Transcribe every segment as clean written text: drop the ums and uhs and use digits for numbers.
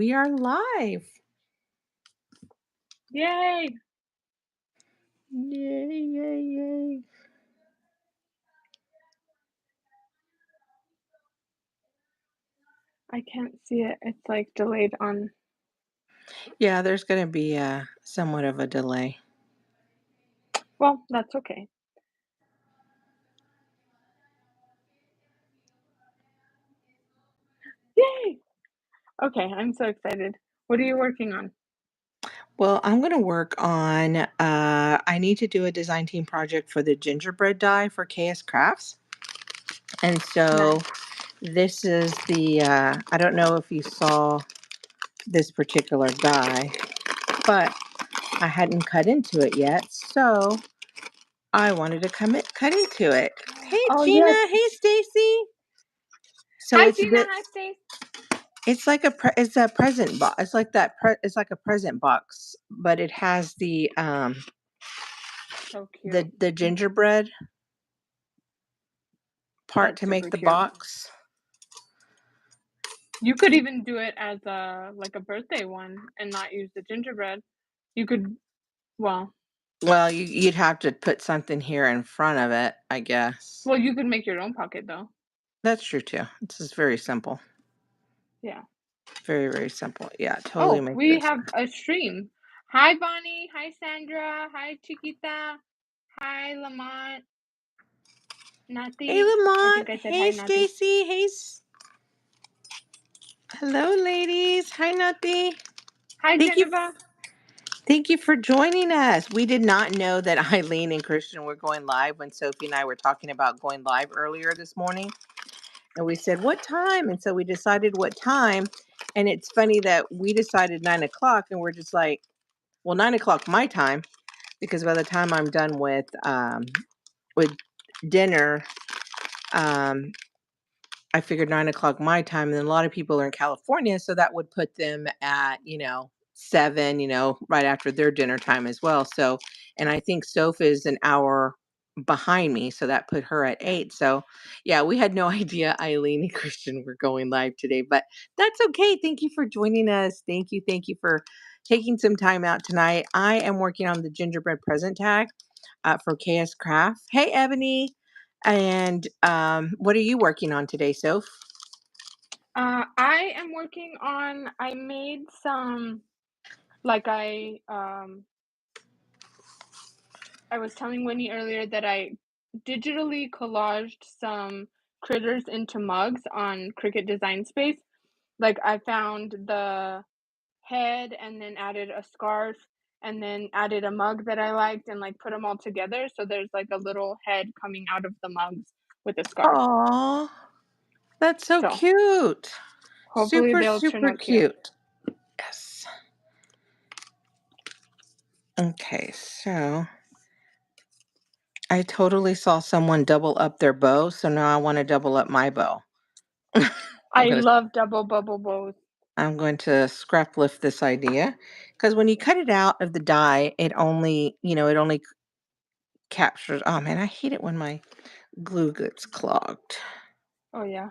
We are live. Yay! Yay, yay, yay. I can't see it. It's like delayed on. Yeah, there's going to be somewhat of a delay. Well, that's okay. Yay! Okay, I'm so excited. What are you working on? Well, I'm going to work on, I need to do a design team project for the gingerbread die for KS Crafts. And so Nice. this is I don't know if you saw this particular die, but I hadn't cut into it yet. So I wanted to cut into it. Hey, Oh Gina. yes. Hey, Stacy. So Hi it's Gina. the, Hi Stace. It's like it's a present box. It's like it's like a present box, but it has So cute. the gingerbread part That's to make super the cute. box. You could even do it as a birthday one and not use the gingerbread. You could. Well, Well, you'd have to put something here in front of it, I guess. you could make your own pocket though. That's true too. This is very simple. Yeah. Very, very simple. Yeah, totally Oh, make we this. have a stream. Hi Bonnie. Hi Sandra. Hi Chiquita. Hi Lamont. Hey, Nati. I Lamont. think I said Hey, hi Nati. Stacy. Hey. Hello, ladies. Hi, Nati. Hi Thank you. Geneva. Thank you for joining us. We did not know that Eileen and Christian were going live when Sophie and I were talking about going live earlier this morning. And we said, what time? And so we decided what time. And it's funny that we decided 9 o'clock and we're just like, well, 9 o'clock my time, because by the time I'm done with dinner, I figured 9 o'clock my time. And then a lot of people are in California. So that would put them at, 7, right after their dinner time as well. So, and I think Soph is an hour behind me. So that put her at 8. So, yeah, we had no idea Eileen and Christian were going live today, but that's okay. Thank you for joining us. Thank you. Thank you for taking some time out tonight. I am working on the gingerbread present tag for KS Craft. Hey, Ebony. And what are you working on today, Soph? I am working on. I made some. Like I was telling Winnie earlier that I digitally collaged some critters into mugs on Cricut Design Space. Like I found the head and then added a scarf and then added a mug that I liked and like put them all together. So there's like a little head coming out of the mugs with a scarf. Aw, that's so So cute. hopefully Super, they'll turn super out cute. cute. Yes. Okay, so I totally saw someone double up their bow, so now I want to double up my bow. I'm I gonna love double bubble bows. I'm going to scrap lift this idea, because when you cut it out of the die, it only captures. Oh man, I hate it when my glue gets clogged. Oh yeah.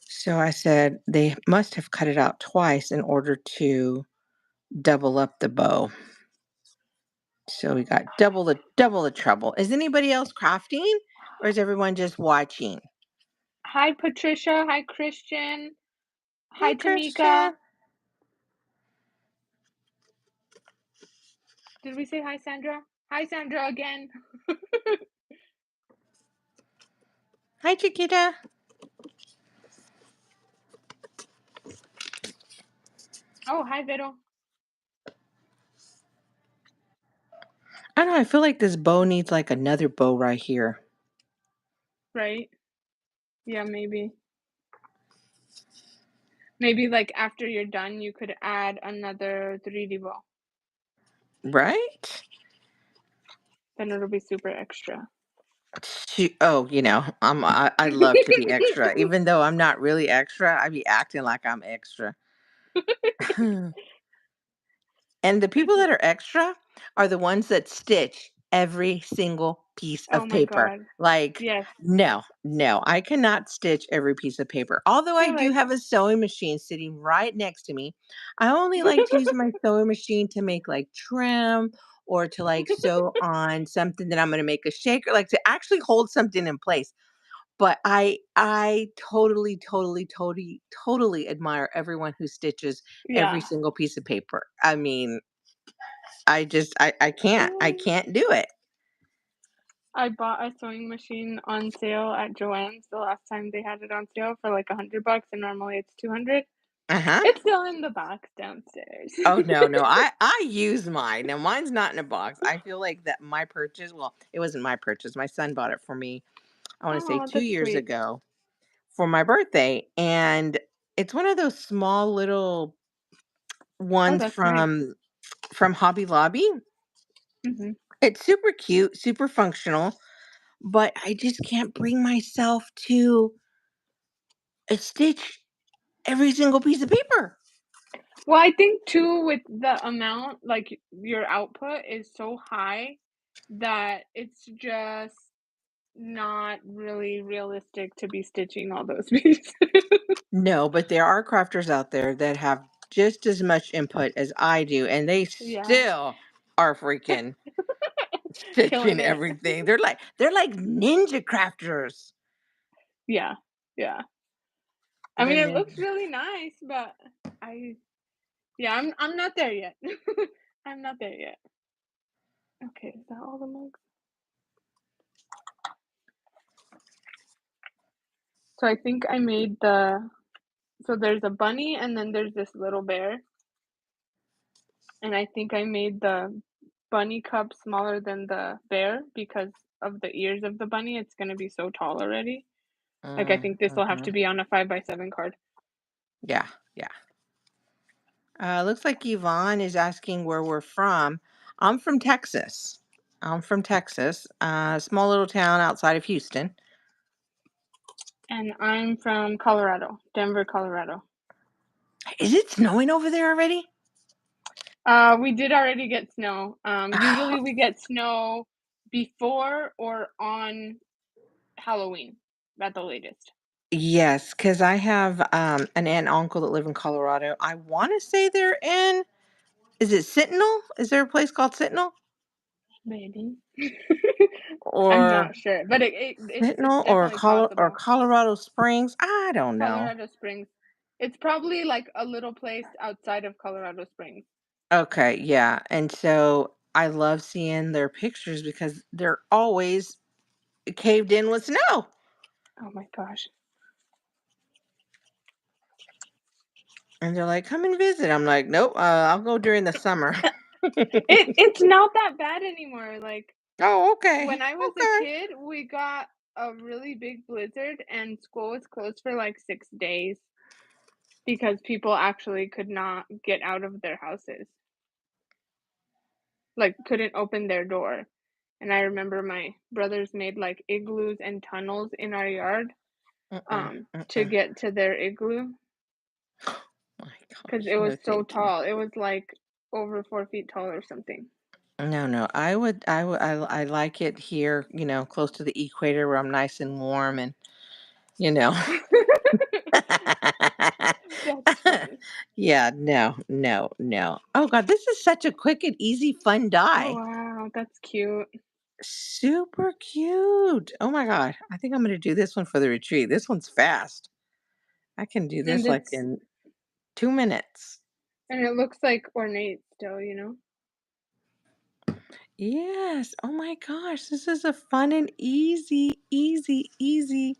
So I said they must have cut it out twice in order to double up the bow. So we got double the trouble. Is anybody else crafting, or is everyone just watching? Hi Patricia. Hi Christian. Hey, Hi Tamika. Christian. Did we say hi Sandra? Hi Sandra again. Hi, Chiquita. Oh, hi Vero. I don't know. I feel like this bow needs like another bow right here. Right? Yeah, maybe. Maybe like after you're done, you could add another 3D ball. Right? Then it'll be super extra. Oh, I love to be extra. Even though I'm not really extra, I be acting like I'm extra. And the people that are extra are the ones that stitch every single piece Oh of my paper. god. Like, Yes. no, no, I cannot stitch every piece of paper. Although I You're do like have a sewing machine sitting right next to me, I only like to use my sewing machine to make like trim or to like sew on something that I'm going to make a shaker, like to actually hold something in place. But I totally, totally, totally, totally admire everyone who stitches every Yeah. single piece of paper. I mean, I can't. I Mm. can't do it. I bought a sewing machine on sale at Joann's the last time they had it on sale for like $100 and normally it's 200. Uh-huh. It's still in the box downstairs. Oh, no, no. I use mine. Now mine's not in a box. I feel like that my purchase, well, it wasn't my purchase. My son bought it for me. I want to say Oh, 2 that's years sweet. ago for my birthday, and it's one of those small little Oh, ones that's nice. from Hobby Lobby. Mhm. It's super cute, super functional, but I just can't bring myself to stitch every single piece of paper. Well, I think too with the amount, like your output is so high that it's just not really realistic to be stitching all those pieces. No, but there are crafters out there that have just as much input as I do, and they Yeah, still are freaking killing stitching it. everything. They're like ninja crafters. Yeah, yeah. I The mean, it looks ninja. really nice, but I yeah, I'm not there yet. I'm not there yet. Okay, is that all the mugs? So I think I made so there's a bunny and then there's this little bear, and I think I made the bunny cup smaller than the bear because of the ears of the bunny. It's gonna be so tall already. Like, I think this will have to Mhm. be on a 5 by 7 card. Yeah, yeah. Looks like Yvonne is asking where we're from. I'm from Texas. I'm from Texas, small little town outside of Houston. And I'm from Colorado, Denver, Colorado. Is it snowing over there already? We did already get snow. Usually we get snow before or on Halloween at the latest. Yes, because I have an aunt and uncle that live in Colorado. I want to say they're in. Is it Sentinel? Is there a place called Sentinel Maybe. I'm or not sure, but it's Sentinel or definitely possible. Colorado Springs? I don't know. Colorado Springs. It's probably like a little place outside of Colorado Springs. Okay, yeah, and so I love seeing their pictures because they're always caved in with snow. Oh my gosh. And they're like, "Come and visit." I'm like, "Nope, I'll go during the summer." It's not that bad anymore. Like Oh, okay. when I was a Okay. kid, we got a really big blizzard and school was closed for like 6 days because people actually could not get out of their houses. Like couldn't open their door. And I remember my brothers made like igloos and tunnels in our yard Mm-mm, to mm-mm. get to their igloo My because gosh, it was no, so thank you. tall. It was like over 4 feet tall or something. No, no, I like it here, close to the equator where I'm nice and warm and, you know. That's funny. Yeah, no, no, no. Oh God, this is such a quick and easy, fun Oh dye. wow, that's cute. Super cute. Oh my God. I think I'm gonna do this one for the retreat. This one's fast. I can do And this like it's in 2 minutes. and it looks like ornate still, you know? Yes. Oh my gosh. This is a fun and easy, easy, easy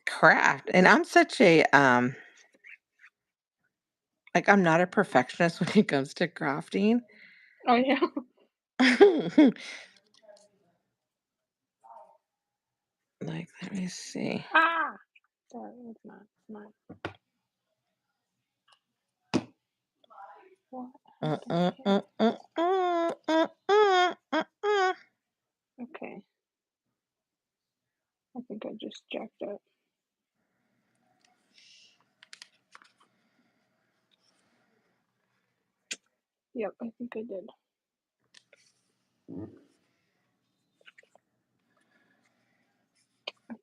craft. And I'm such a like I'm not a perfectionist when it comes to crafting. Oh yeah. Like, let me see. Ah! Sorry, it's not. What Uh, happened uh, here? uh, uh, uh, uh, uh. Okay, I think I just jacked up. Yep, I think I did.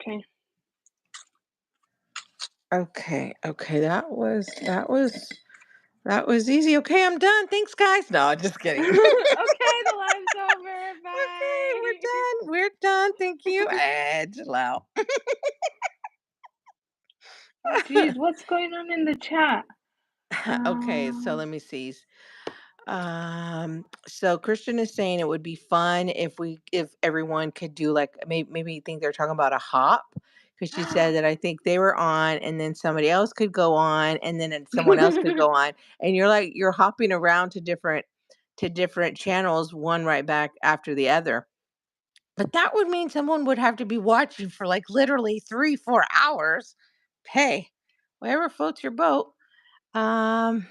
Okay. Okay, that was easy. Okay, I'm done. Thanks, guys. No, just kidding. Okay, Okay, the live's over. we're Bye. done. We're done. Thank you. Chill out. Oh, geez, what's going on in the chat? Okay, so Um, let me see. So Christian is saying it would be fun if everyone could do like maybe you think they're talking about a hop because she said that I think they were on and then somebody else could go on and then someone else could go on and you're hopping around to different channels one right back after the other. But that would mean someone would have to be watching for like literally 3-4 hours. Hey, whatever floats your boat. Um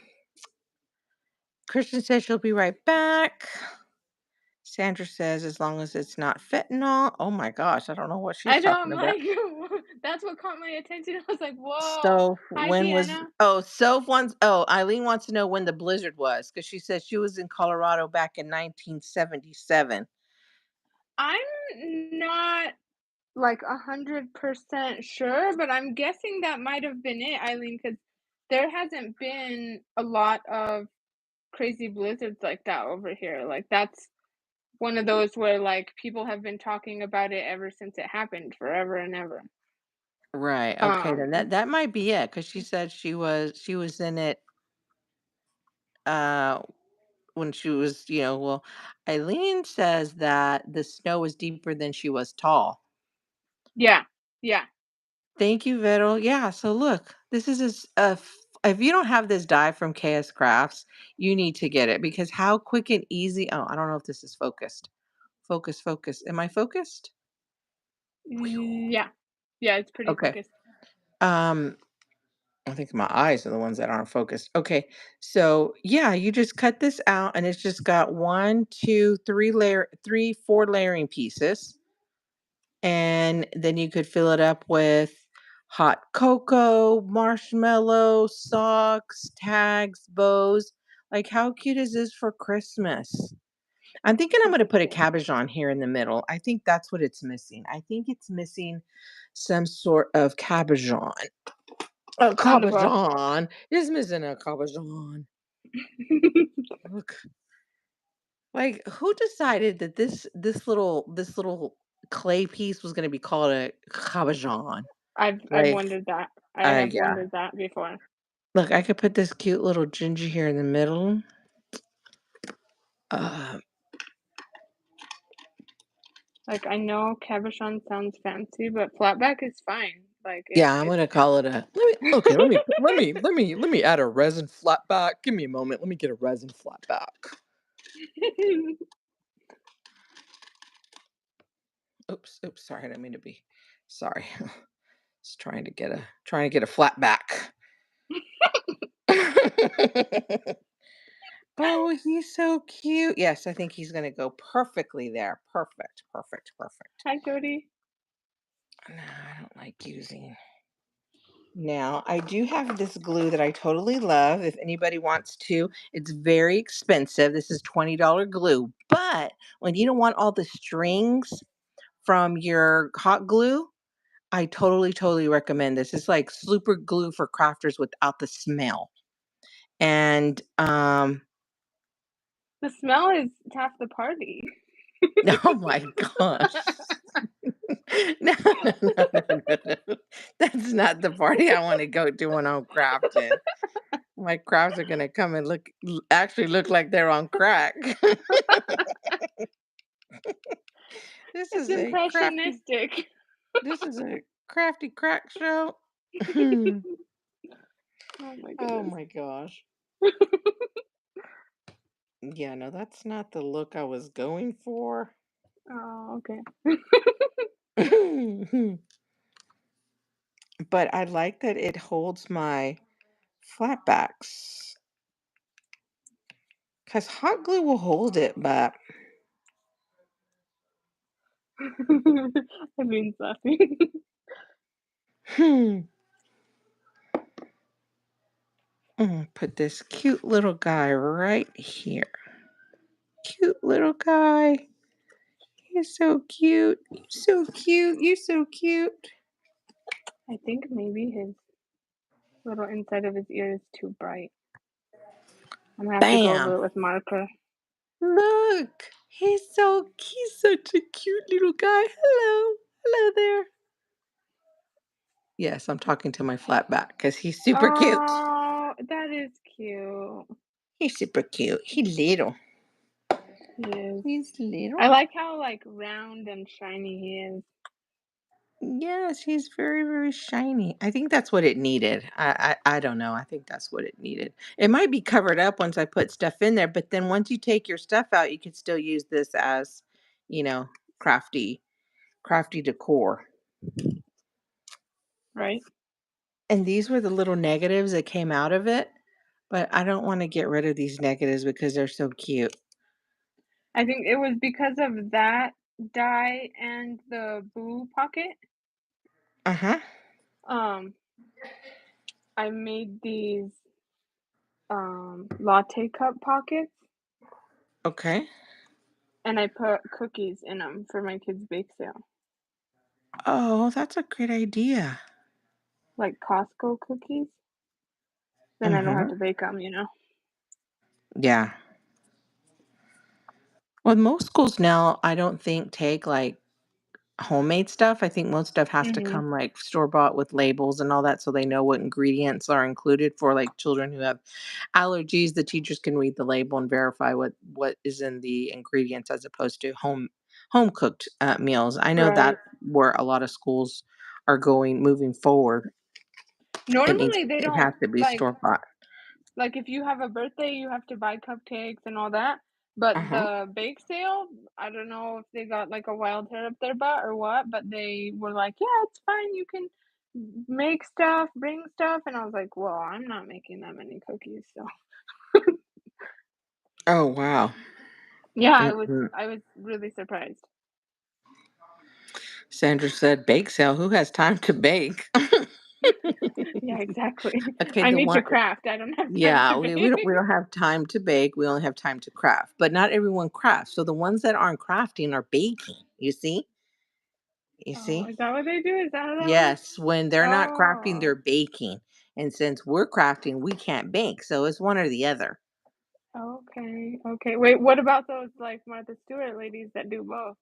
Christian says she'll be right back. Sandra says, as long as it's not fentanyl. Oh my gosh, I don't know what she's I know, talking I'm about. like, that's what caught my attention. I was like, whoa. So Hi, when was Deanna. Eileen wants to know when the blizzard was because she says she was in Colorado back in 1977. I'm not like 100% sure, but I'm guessing that might have been it, Eileen, because there hasn't been a lot of crazy blizzards like that over here. Like, that's one of those where, like, people have been talking about it ever since it happened, forever and ever. Right. Okay, then Um, that might be it because she said she was in it uh when she was, well, Eileen says that the snow was deeper than she was tall. yeah, yeah. Thank you, Vero. Yeah, so look, this is if you don't have this die from KS Crafts, you need to get it because how quick and easy. Oh, I don't know if this is focused. Focus, focus. Am I focused? Yeah. Yeah, it's pretty Okay. focused. Um, I think my eyes are the ones that aren't focused. Okay. So yeah, you just cut this out and it's just got one, two, three, four layering pieces. And then you could fill it up with hot cocoa, marshmallow, socks, tags, bows. Like, how cute is this for Christmas? I'm thinking I'm going to Super put a cute. cabochon here in the middle. I think that's what it's missing. I think it's missing some sort of cabochon. A On the bow. cabochon. It's missing a cabochon. Look, like who decided that this little clay piece was going to be called a cabochon? I've Like, wondered that. I have yeah. wondered that before. Look, I could put this cute little ginger here in the middle. Uh, Like, I know cabochon sounds fancy, but flatback is fine. Like, yeah, I'm it's gonna call it a. Let me okay. Let me add a resin flat back. Give me a moment. Let me get a resin flat back. Oops, oops. Sorry, I didn't mean to be. Sorry. Just trying to get a flat back. Oh, he's so cute. Yes, I think he's gonna go perfectly there. Perfect, perfect, perfect. Hi, Jody. No, I don't like using. Now, I do have this glue that I totally love. If anybody wants to, it's very expensive. This is $20 glue. But when you don't want all the strings from your hot glue, I totally, totally recommend this. It's like super glue for crafters without the smell. And The smell is half the party. oh my gosh. No, no, no, no, no, no. That's not the party I want to go to when I'm crafting. My crafts are gonna come and actually look like they're on crack. This It's is a crafty impressionistic. this is a crafty crack show. Oh Oh my goodness. my gosh. Yeah, no, that's not the look I was going for. Oh, okay. But I like that it holds my flatbacks. Because hot glue will hold it, but I mean, laughing. hmm. Put this cute little guy right here. Cute little guy. You're so cute. You're so cute. You're so cute. I think maybe his little inside of his ear is too bright. I'm gonna have to go over Bam! it with marker. Look! He's such a cute little guy. Hello. Hello there. Yes, I'm talking to my flat back because he's super cute. Oh, that is cute. He's super cute. He's little. He is. He's little. I like how, like, round and shiny he is. Yes, he's very, very shiny. I think that's what it needed. I don't know. I think that's what it needed. It might be covered up once I put stuff in there, but then once you take your stuff out, you can still use this as, you know, crafty, crafty decor. Right? And these were the little negatives that came out of it, but I don't want to get rid of these negatives because they're so cute. I think it was because of that dye and the boo pocket. Uh-huh. Um, I made these latte cup pockets Okay. and I put cookies in them for my kids' bake sale, Oh, that's a great idea. like Costco cookies. Then I don't have Mm-hmm. to bake them. Yeah. Well, most schools now, I don't think take like homemade stuff. I think most stuff has to Mhm. come like store bought with labels and all that so they know what ingredients are included for like children who have allergies. The teachers can read the label and verify what is in the ingredients as opposed to home cooked meals. I know Right. that where a lot of schools are going moving forward. Normally they It don't has to be like store bought. like if you have a birthday, you have to buy cupcakes and all that. But Uh-huh. the bake sale, I don't know if they got like a wild hair up their butt or what, but they were like, "Yeah, it's fine. You can make stuff, bring stuff." And I was like, "Well, I'm not making that many cookies." So, Oh wow. yeah, I was Mm-mm. I was really surprised. Sandra said, "Bake sale. Who has time to bake?" Yeah, exactly. Okay, I the need to one craft. I don't have time yeah, to we bake. don't have time to bake, we only have time to craft, but not everyone crafts, so the ones that aren't crafting are baking, you see? You Oh, see? is that what they do? Is that how that works? Yes, when they're not crafting, they're Oh, baking, and since we're crafting, we can't bake, so it's one or the other. okay, okay. Wait, what about those like Martha Stewart ladies that do both?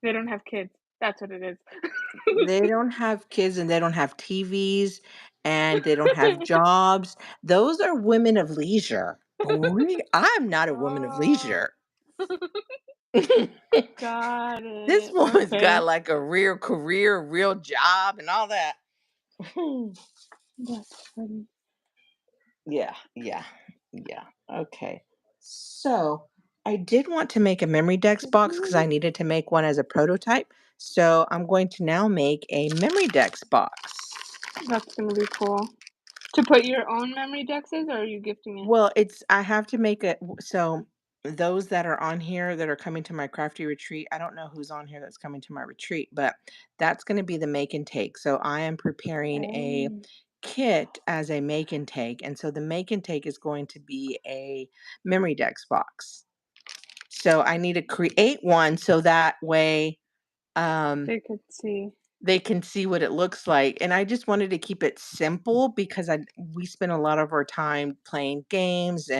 They don't have kids. That's what it is. They don't have kids, and they don't have TVs, and they don't have jobs. Those are women of leisure. I'm not a woman of Oh, leisure. got This it. woman's got Okay. like a real career, real job, and all that. That's funny. Yeah, yeah, yeah. Okay. So I did want to make a memory Dex box because I needed to make one as a prototype. So I'm going to now make a memory Dex box. That's gonna be cool. To put your own memory dexes, or are you gifting it? Well, I have to make so those that are on here that are coming to my crafty retreat, I don't know who's on here that's coming to my retreat, but that's going to be the make and take. So I am preparing a Oh, kit as a make and take. And so the make and take is going to be a memory Dex box. So I need to create one so that way um they could see. they can see what it looks like. And I just wanted to keep it simple because we spend a lot of our time playing games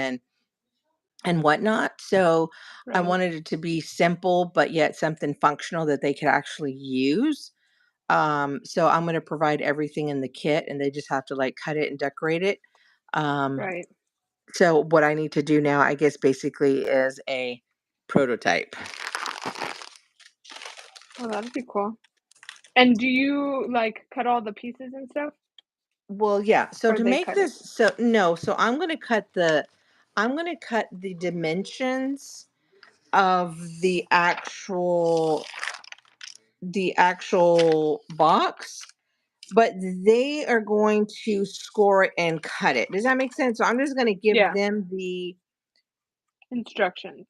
and whatnot. So I Right, wanted it to be simple, but yet something functional that they could actually use. So I'm going to provide everything in the kit and they just have to like cut it and decorate it. Um, right. so what I need to do now, I guess basically is a prototype. Well, that'd be cool. And do you like cut all the pieces and stuff, Well, yeah. So or to they make cut it? this, so no, so I'm going to cut the dimensions of the actual box, but they are going to score it and cut it. Does that make sense? So I'm just going to give Yeah, them the instructions.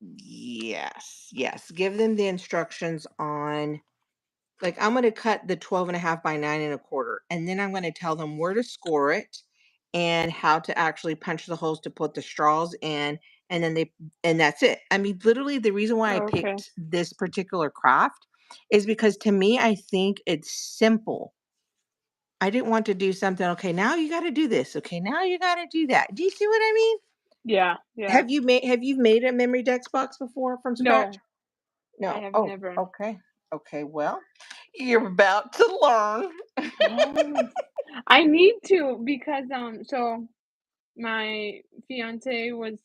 yes, yes, give them the instructions on like I'm going to cut the 12.5 by 9 1/4 and then I'm going to tell them where to score it and how to actually punch the holes to put the straws in and then they and that's it. I mean literally the reason why I Okay. picked this particular craft is because to me, I think it's simple. I didn't want to do something, okay, now you gotta do this. Okay, now you gotta do that. Do you see what I mean? Yeah, yeah. Have you made a memory dex box before from scratch? No, I No. have Oh, never. okay. Okay, well, you're about to learn. Yes. I need to because, so my fiance was,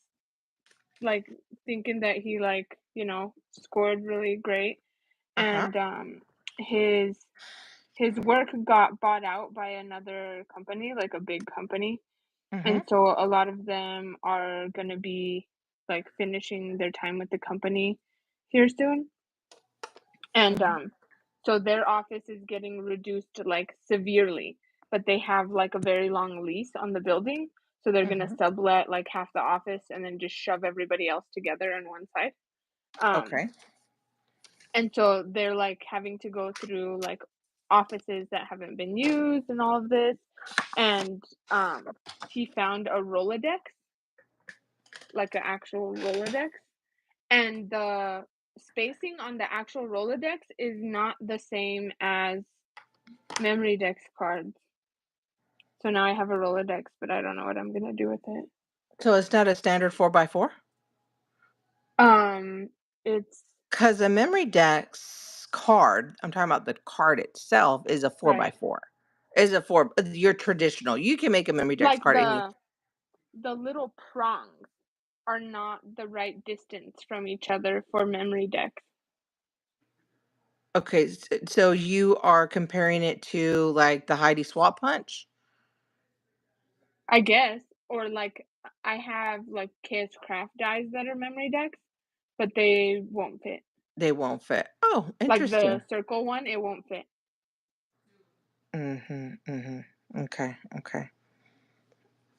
like, thinking that he, like, scored really great, Uh-huh. and, his his work got bought out by another company, like a big company, Mhm. and so a lot of them are gonna be, like, finishing their time with the company here soon, and, Mhm. so their office is getting reduced, like, severely, but they have, like, a very long lease on the building, so they're gonna Mhm. sublet, like, half the office and then just shove everybody else together on one side. Um, Okay. and so they're, like, having to go through, like, offices that haven't been used and all of this, and, he found a Rolodex, like an actual Rolodex, and the spacing on the actual Rolodex is not the same as memory dex cards. So now I have a Rolodex, but I don't know what I'm gonna do with it. So it's not a standard 4 by 4? Um, it's 'Cause a memory dex card, I'm talking about the card itself, is a 4 by right. 4. Is a 4 your traditional. You can make a memory dex Like card any. the little prongs are not the right distance from each other for memory dex, Okay, so you are comparing it to, like, the Heidi Swap Punch? I guess. Or like I have like KS Craft dies that are memory dex, but they won't fit. They won't fit. Oh, Like the interesting. circle one, it won't fit. Mhm, mhm. Okay, okay.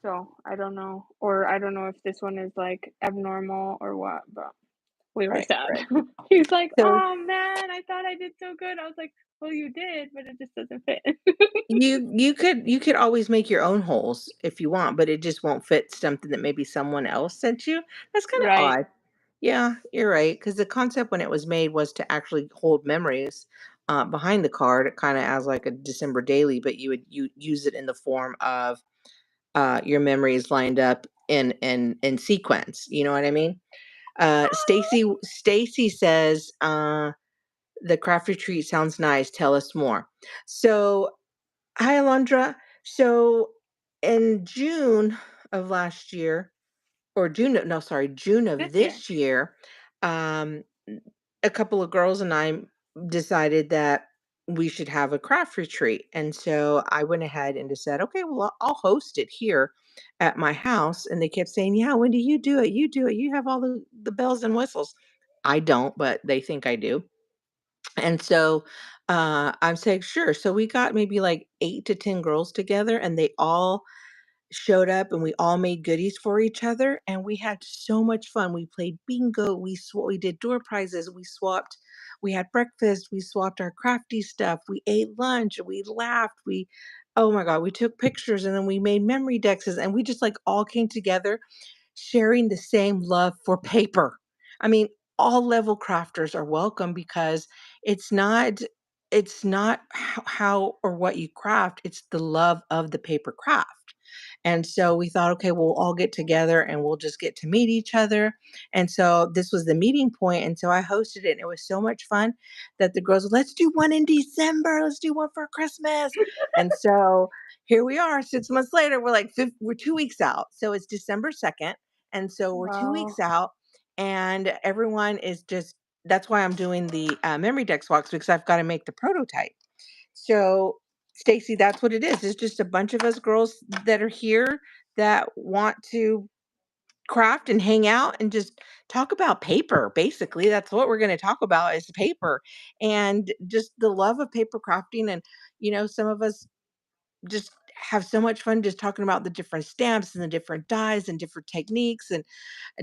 So I don't know. Or I don't know if this one is like abnormal or what, but we were Right, sad. right. He's like, So "Oh man, I thought I did so good." I was like, "Well, you did, but it just doesn't fit." you could always make your own holes if you want, but it just won't fit something that maybe someone else sent you. That's kinda Right, odd. Yeah, you're right. Because the concept when it was made was to actually hold memories, behind the card, kinda as like a December daily, but you use it in the form of, your memories lined up in sequence, you know what I mean? Stacy says, "The craft retreat sounds nice, tell us more." So, hi, Alondra. So, in June of last year, or no, sorry, June of this year. this year, um, a couple of girls and I decided that we should have a craft retreat. And so I went ahead and just said, okay, well, I'll host it here at my house. And they kept saying, yeah, when do you do it? You do it. You have all the bells and whistles. I don't, but they think I do. And so I'm saying, sure. So we got maybe like 8 to 10 girls together, and they all showed up and we all made goodies for each other and we had so much fun. We played bingo, we did door prizes, we had breakfast, we swapped our crafty stuff, we ate lunch, we laughed, we oh my god, we took pictures and then we made memory dexes and we just like all came together sharing the same love for paper. I mean, all level crafters are welcome because it's not how or what you craft, it's the love of the paper craft. And so we thought, okay, we'll all get together and we'll just get to meet each other. And so this was the meeting point. And so I hosted it. And it was so much fun that the girls, let's do one in December. Let's do one for Christmas. And so here we are 6 months later. We're 2 weeks out. So it's December 2nd. And so we're two Wow. weeks out. And everyone is just, that's why I'm doing the memory dex walks because I've got to make the prototype. So, Stacy, that's what it is. It's just a bunch of us girls that are here that want to craft and hang out and just talk about paper. Basically, that's what we're going to talk about is paper and just the love of paper crafting. And some of us just have so much fun just talking about the different stamps and the different dyes and different techniques. And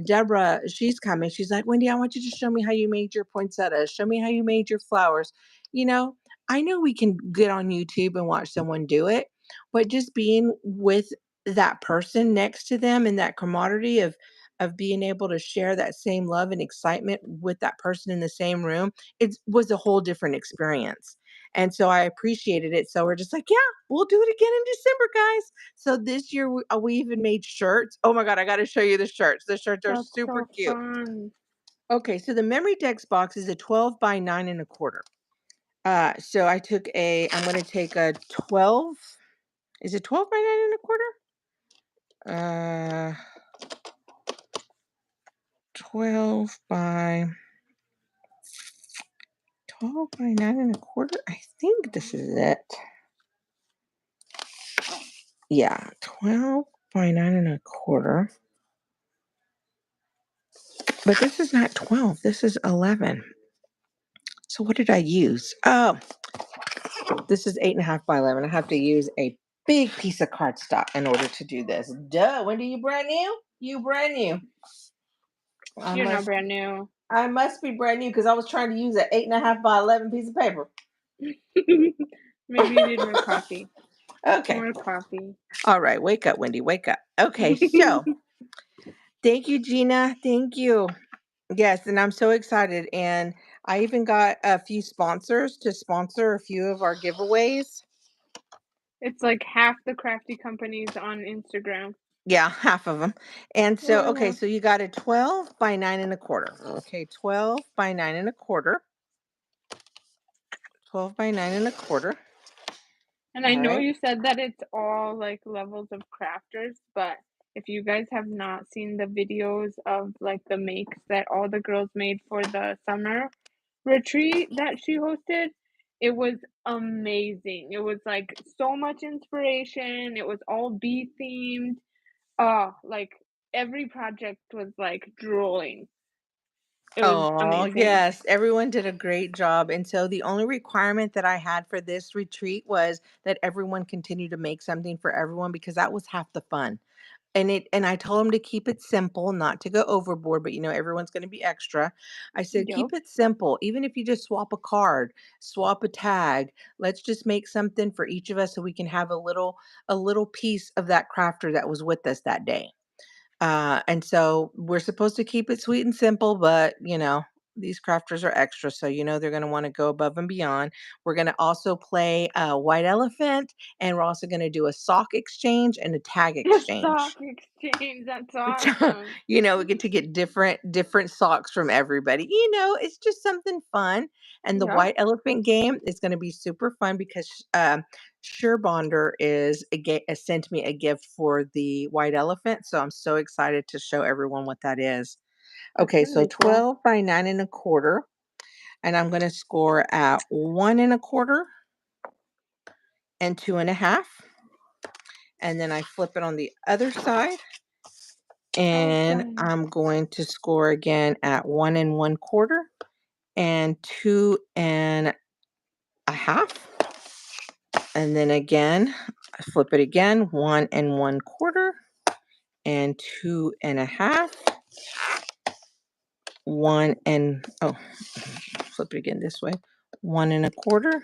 Deborah, she's coming. She's like, Wendy, I want you to show me how you made your poinsettias. Show me how you made your flowers. You know, I know we can get on YouTube and watch someone do it, but just being with that person next to them and that camaraderie of of being able to share that same love and excitement with that person in the same room, it was a whole different experience. And so I appreciated it. So we're just like, yeah, we'll do it again in December, guys. So this year we even made shirts. Oh my God, I got to show you the shirts. The shirts are That's super so cute. fun. Okay, so the memory decks box is a 12 by 9 1/4. So I'm going to take a 12. Is it 12 by 9 1/4? 12 by 9 1/4. I think this is it. Yeah, 12 by 9 1/4. But this is not 12. This is 11. So what did I use? Oh, this is 8.5 by 11. I have to use a big piece of cardstock in order to do this. Duh. When do you brand new? You brand new. I You're not must. brand new. I must be brand new because I was trying to use an 8.5 by 11 piece of paper. Maybe you need more coffee. Okay. More coffee. All right. Wake up, Wendy. Wake up. Okay. So thank you, Gina. Thank you. Yes, and I'm so excited. And I even got a few sponsors to sponsor a few of our giveaways. It's like half the crafty companies on Instagram. Yeah, half of them. And so, okay, Yeah. so you got a 12 by 9 1/4. Okay, 12 by 9 1/4. 12 by 9 1/4. And I All know right. you said that it's all like levels of crafters, but if you guys have not seen the videos of like the makes that all the girls made for the summer retreat that she hosted, it was amazing. It was like so much inspiration. It was all bee themed. Oh, like every project was like drooling. It was Oh, amazing. yes. Everyone did a great job. And so the only requirement that I had for this retreat was that everyone continue to make something for everyone because that was half the fun. And I told them to keep it simple, not to go overboard, but everyone's going to be extra. I said Yep. keep it simple. Even if you just swap a card, swap a tag, let's just make something for each of us so we can have a little piece of that crafter that was with us that day. And so we're supposed to keep it sweet and simple, but these crafters are extra, so they're going to want to go above and beyond. We're going to also play White Elephant, and we're also going to do a sock exchange and a tag The sock exchange. exchange. That's Which, awesome. we get to get different socks from everybody. It's just something fun. And the Yep. White Elephant game is going to be super fun because Surebonder sent me a gift for the White Elephant, so I'm so excited to show everyone what that is. That's Okay, gonna so be cool. 12 by 9 1/4, and I'm going to score at 1 1/4 and 2.5, and then I flip it on the other side. And Awesome. I'm going to score again at 1 1/4 and 2.5. And then again, I flip it again, 1 1/4 and 2.5. Flip it again this way, 1 1/4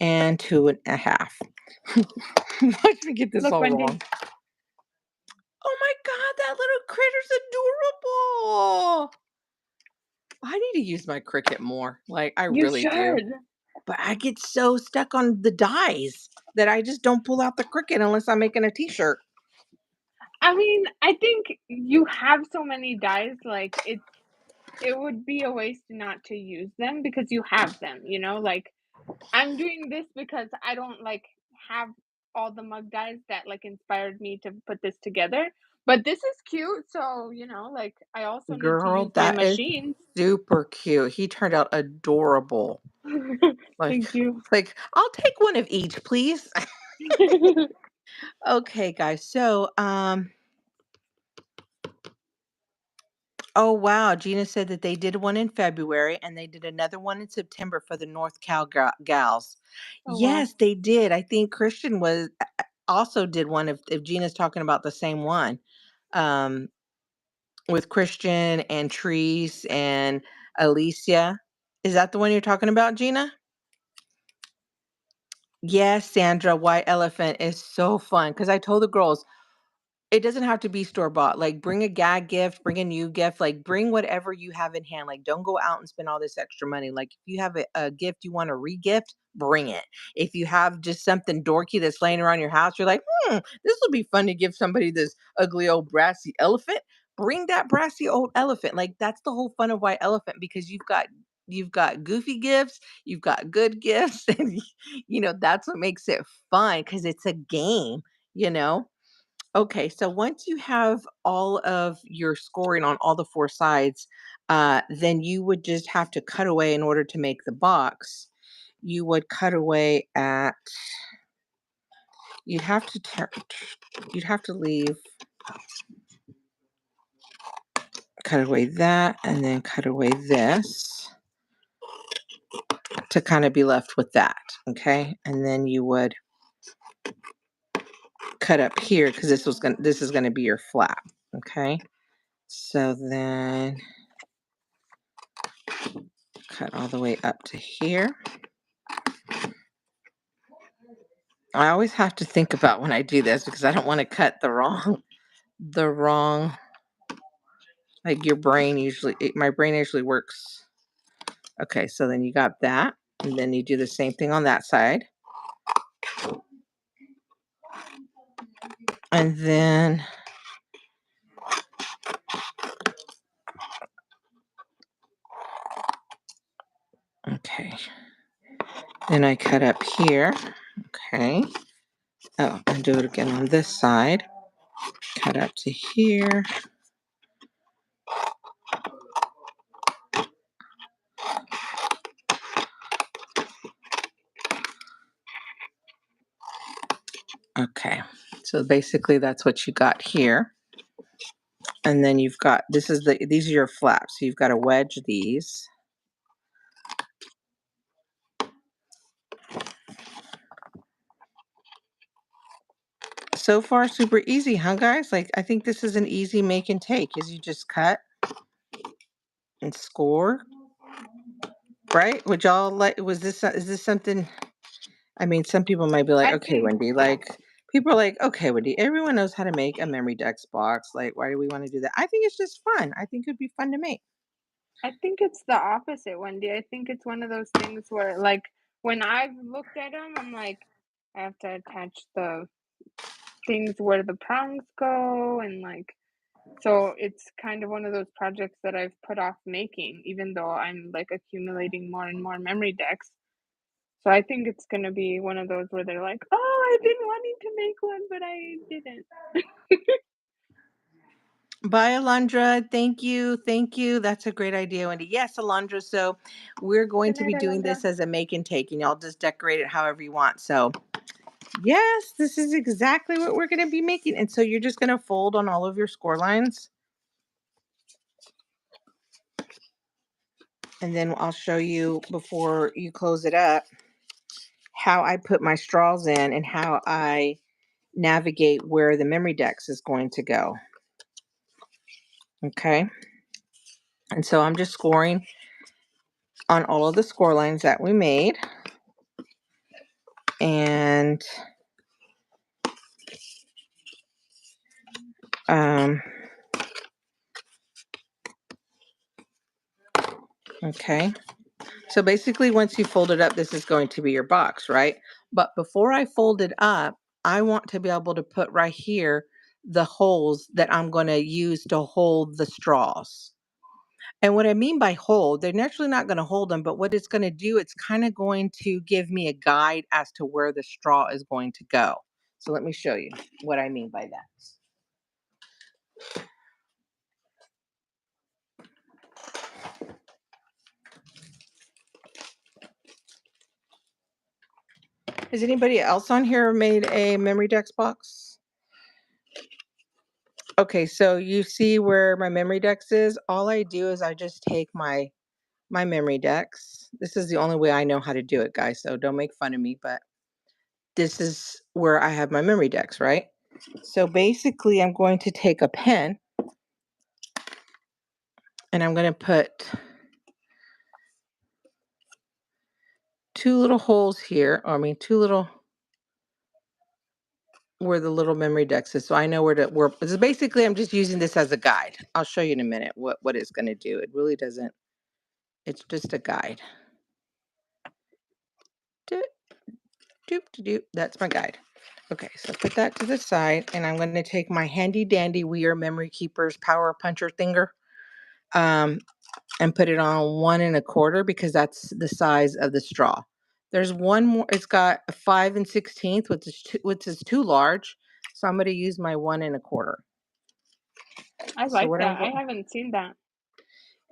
and 2.5. Watch me get this Look, all Wendy, wrong. Oh my God, that little critter's adorable. I need to use my Cricut more. Like, I you really do. should. But I get so stuck on the dies that I just don't pull out the Cricut unless I'm making a t-shirt. I mean, I think you have so many dyes, like it would be a waste not to use them because you have them, you know? Like I'm doing this because I don't like have all the mug dyes that like inspired me to put this together. But this is cute, so like I also need to use Girl, my that is machines. super cute. He turned out adorable. Like Thank you. like I'll take one of each, please. Okay, guys. So, oh wow, Gina said that they did one in February and they did another one in September for the North Cal gals. Oh wow. Yes, they did. I think Christian was also did one if Gina's talking about the same one. Um with Christian and Treese and Alicia. Is that the one you're talking about, Gina? Yes, Sandra, White Elephant is so fun because I told the girls It doesn't have to be store bought. Like, bring a gag gift, bring a new gift, like, bring whatever you have in hand. Like, don't go out and spend all this extra money. Like, if you have a gift you want to re-gift, bring it. If you have just something dorky that's laying around your house, you're like, this would be fun to give somebody this ugly old brassy elephant. Bring that brassy old elephant. Like, that's the whole fun of White Elephant, because you've got goofy gifts, you've got good gifts, and that's what makes it fun, because it's a game, you know. Okay, so once you have all of your scoring on all the four sides, then you would just have to cut away in order to make the box. You would cut away at, you'd have to you'd have to leave, cut away that, and then cut away this to kind of be left with that. Okay, and then you would cut up here, because this is gonna be your flap. Okay, so then cut all the way up to here. I always have to think about when I do this, because I don't want to cut the wrong, like my brain usually works. Okay, so then you got that, and then you do the same thing on that side. And then okay. Then I cut up here. Okay. Oh, and do it again on this side. Cut up to here. Okay. So basically that's what you got here. And then you've got, these are your flaps. So you've got to wedge these. So far, super easy, huh, guys? Like, I think this is an easy make and take, is you just cut and score, right? Would y'all like, is this something, I mean, some people might be like, I okay, think Wendy, like, people are like, okay, Wendy, everyone knows how to make a Memorydex box. Like, why do we want to do that? I think it's just fun. I think it'd be fun to make. I think it's the opposite, Wendy. I think it's one of those things where, like, when I've looked at them, I'm like, I have to attach the things where the prongs go, and like, so it's kind of one of those projects that I've put off making, even though I'm like accumulating more and more memory decks. So I think it's gonna be one of those where they're like, "Oh, I've been wanting to make one, but I didn't." Bye, Alondra. Thank you. Thank you. That's a great idea, Wendy. Yes, Alondra. So we're going Good to night, be doing Alondra. this as a make and take, and y'all just decorate it however you want. So yes, this is exactly what we're going to be making. And so you're just going to fold on all of your score lines. And then I'll show you, before you close it up, how I put my straws in and how I navigate where the Memorydex is going to go. Okay. And so I'm just scoring on all of the score lines that we made. And okay. So basically, once you fold it up, this is going to be your box, right? But before I fold it up, I want to be able to put right here the holes that I'm going to use to hold the straws. And what I mean by hold, they're naturally not going to hold them, but what it's going to do, it's kind of going to give me a guide as to where the straw is going to go. So let me show you what I mean by that. Has anybody else on here made a Memorydex box? Okay, so you see where my Memorydex is? All I do is I just take my Memorydex. This is the only way I know how to do it, guys, so don't make fun of me, but this is where I have my Memorydex, right? So basically, I'm going to take a pen and I'm going to put two little holes here, two little where the little memory dex is, so I know where to work. So basically, I'm just using this as a guide. I'll show you in a minute what it's going to do. It really doesn't. It's just a guide. Doop, doop, doop. That's my guide. Okay, so put that to the side, and I'm going to take my handy dandy Weir Memory Keepers Power Puncher Thinger, and put it on 1 1/4 because that's the size of the straw. There's one more. It's got a 5 16th, which is too large. So I'm going to use my 1 1/4. I So like what I'm that. I going haven't seen that.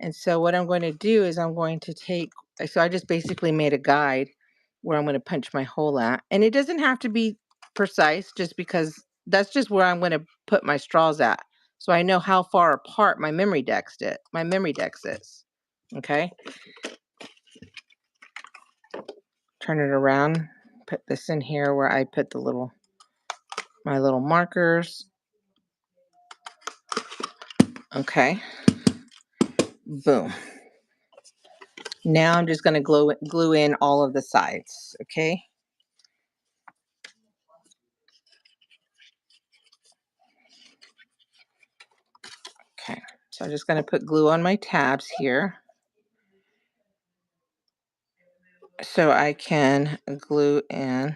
And so what I'm going to do is I'm going to take, so I just basically made a guide where I'm going to punch my hole at. And it doesn't have to be precise just because that's just where I'm going to put my straws at. So I know how far apart my memory dex is. Okay. Turn it around, put this in here where I put my little markers. Okay. Boom. Now I'm just going to glue in all of the sides. Okay. Okay, so I'm just going to put glue on my tabs here so I can glue in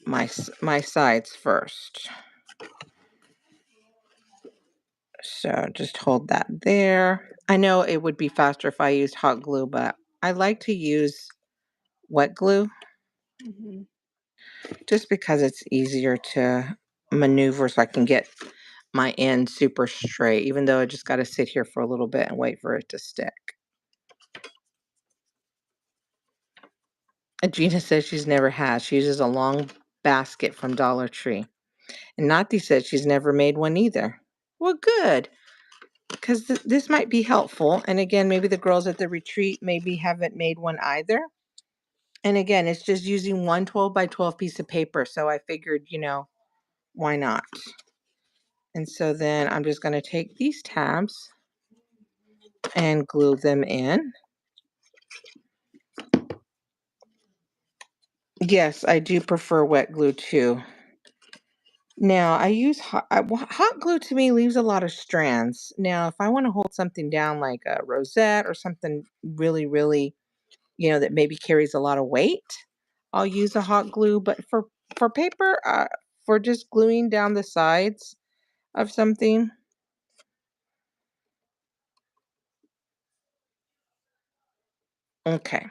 my sides first. So just hold that there. I know it would be faster if I used hot glue, but I like to use wet glue just because it's easier to maneuver so I can get my end super straight, even though I just got to sit here for a little bit and wait for it to stick. Gina says she's never has. She uses a long basket from Dollar Tree. And Nati said she's never made one either. Well, good, because this might be helpful. And again, maybe the girls at the retreat maybe haven't made one either. And again, it's just using one 12 by 12 piece of paper. So I figured, why not? And so then I'm just going to take these tabs and glue them in. Yes, I do prefer wet glue too. Now I use hot glue. To me, leaves a lot of strands. Now, if I want to hold something down like a rosette or something really, really, that maybe carries a lot of weight, I'll use a hot glue. But for paper, for just gluing down the sides of something. Okay.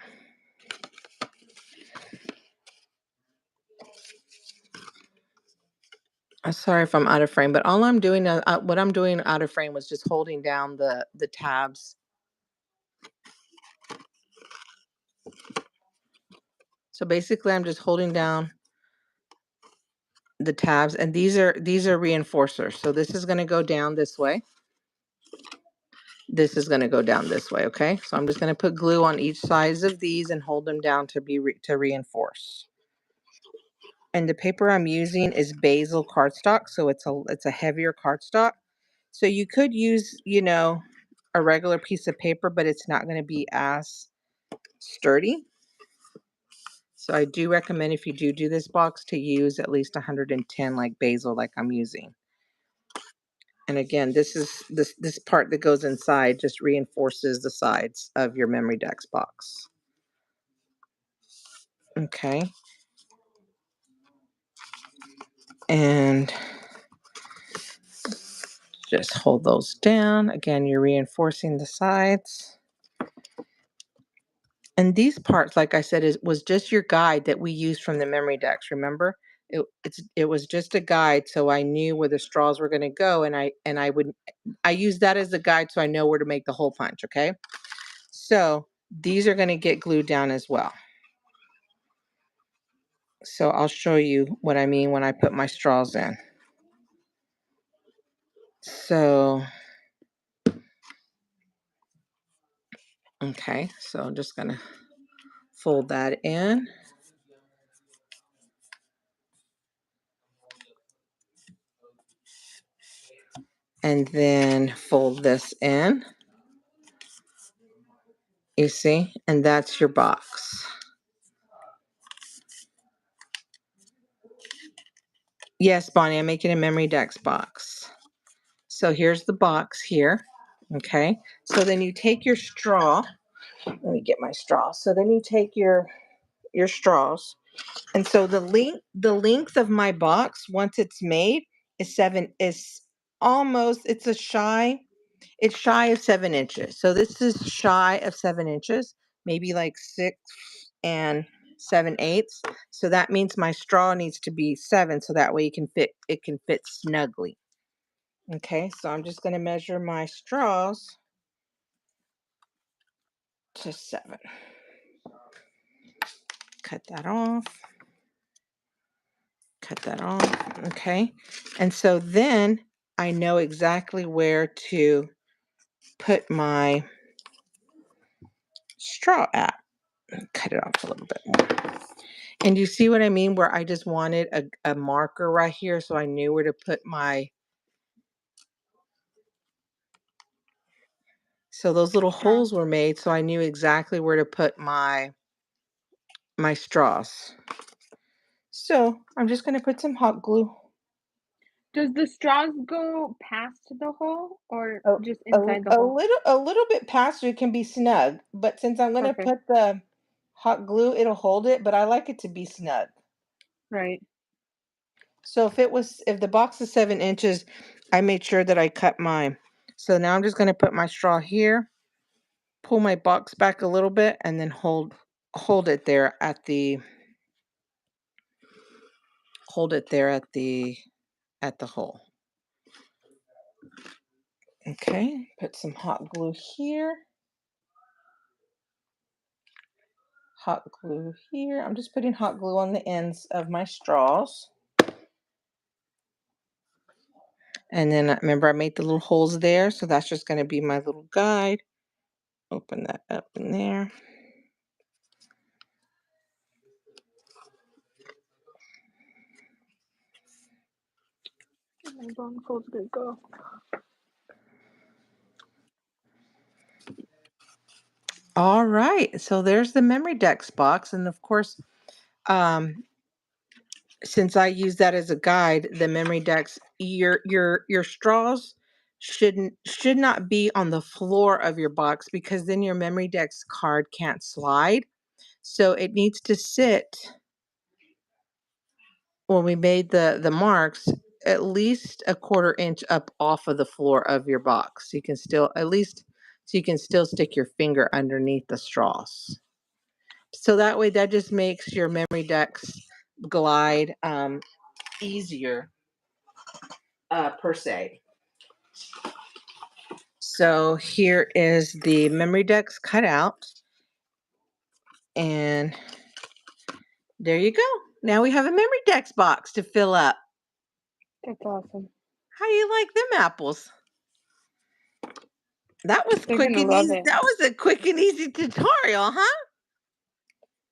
I'm sorry if I'm out of frame, but all I'm doing, what I'm doing out of frame was just holding down the tabs. So basically, I'm just holding down the tabs, and these are reinforcers. So this is going to go down this way. This is going to go down this way. Okay, so I'm just going to put glue on each sides of these and hold them down to reinforce. And the paper I'm using is basil cardstock, so it's a heavier cardstock. So you could use a regular piece of paper, but it's not going to be as sturdy. So I do recommend, if you do this box, to use at least 110 like basil, like I'm using. And again, this part that goes inside just reinforces the sides of your memory dex box. Okay. And just hold those down. Again, you're reinforcing the sides. And these parts, like I said, was just your guide that we used from the memory dex. Remember, it was just a guide, so I knew where the straws were going to go, and I use that as a guide so I know where to make the hole punch. Okay, so these are going to get glued down as well. So I'll show you what I mean when I put my straws in. So, okay, so I'm just going to fold that in. And then fold this in. You see? And that's your box. Yes, Bonnie, I'm making a Memory Dex box. So here's the box here. Okay. So then you take your straw. Let me get my straw. So then you take your straws. And so the length of my box once it's made is almost it's shy of 7 inches. So this is shy of 7 inches, maybe like 6 and 7/8. So that means my straw needs to be 7, so that way it can fit snugly. Okay, so I'm just gonna measure my straws to 7. Cut that off. Cut that off. Okay. And so then I know exactly where to put my straw at. Cut it off a little bit more. And you see what I mean? Where I just wanted a marker right here so I knew where to put my. So those little holes were made so I knew exactly where to put my straws. So I'm just going to put some hot glue. Does the straws go past the hole or A, just a, inside the a hole? little bit past it can be snug, but since I'm going to Okay, put the hot glue, it'll hold it, but I like it to be snug. right. So if the box is 7 inches, I made sure that I cut mine. So now I'm just going to put my straw here, pull my box back a little bit, and then hold it there at the hole. Okay, put some hot glue here. Hot glue here. I'm just putting hot glue on the ends of my straws. And then remember I made the little holes there, so that's just going to be my little guide. Open that up in there. My bone folds good go. All right, so there's the Memory Dex box, and of course, um, since I use that as a guide, the Memory Dex, your straws should not be on the floor of your box because then your Memory Dex card can't slide. So it needs to sit when we made the marks at least a 1/4 inch up off of the floor of your box. You can still at least so you can still stick your finger underneath the straws. So that way that just makes your Memory Dex glide easier per se. So here is the Memory Dex cut out, and there you go. Now we have a Memory Dex box to fill up. That's awesome. How do you like them apples? That was They're quick gonna and love easy. it. That was a quick and easy tutorial, huh?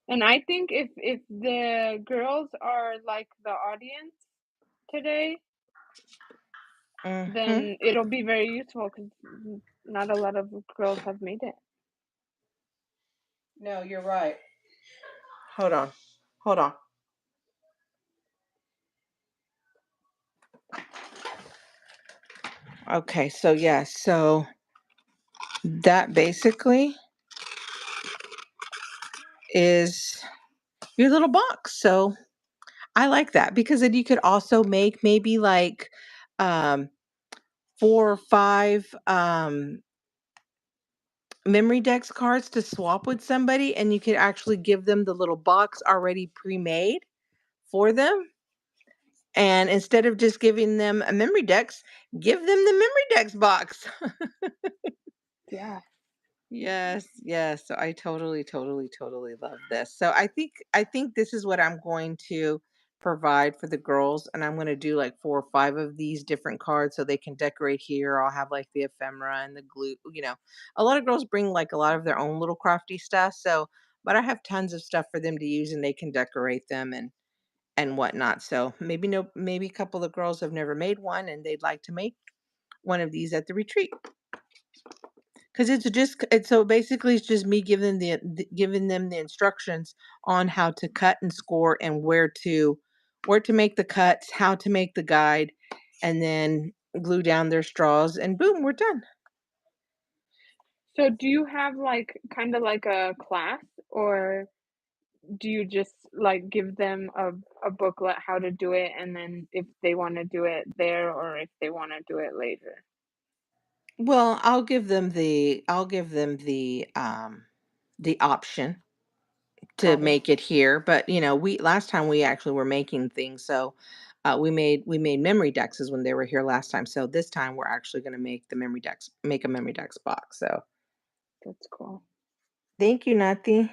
And I think if the girls are like the audience today, Mm-hmm. then it'll be very useful because not a lot of girls have made it. No, you're right. Hold on. Hold on. Okay, so yeah, so that basically is your little box. So I like that because then you could also make maybe like um 4 or 5 Memory Dex cards to swap with somebody, and you could actually give them the little box already pre-made for them. And instead of just giving them a Memory Dex, give them the Memory Dex box. Yeah. Yes, yes. So I totally, totally, totally love this. So I think this is what I'm going to provide for the girls, and I'm going to do like 4 or 5 of these different cards so they can decorate here. I'll have like the ephemera and the glue. A lot of girls bring like a lot of their own little crafty stuff. So, but I have tons of stuff for them to use, and they can decorate them and whatnot. So maybe a couple of girls have never made one, and they'd like to make one of these at the retreat. Because it's so basically it's just me giving them the instructions on how to cut and score and where to make the cuts, how to make the guide, and then glue down their straws, and boom, we're done. So do you have, like, kinda like a class, or do you just, like, give them a booklet how to do it, and then if they wanna do it there or if they wanna do it later? Well, I'll give them the option to Got it. make it here, but, we last time we actually were making things, so, we made memory dexes when they were here last time, so this time we're actually gonna make a memory dex box, so That's cool. thank you, Nati.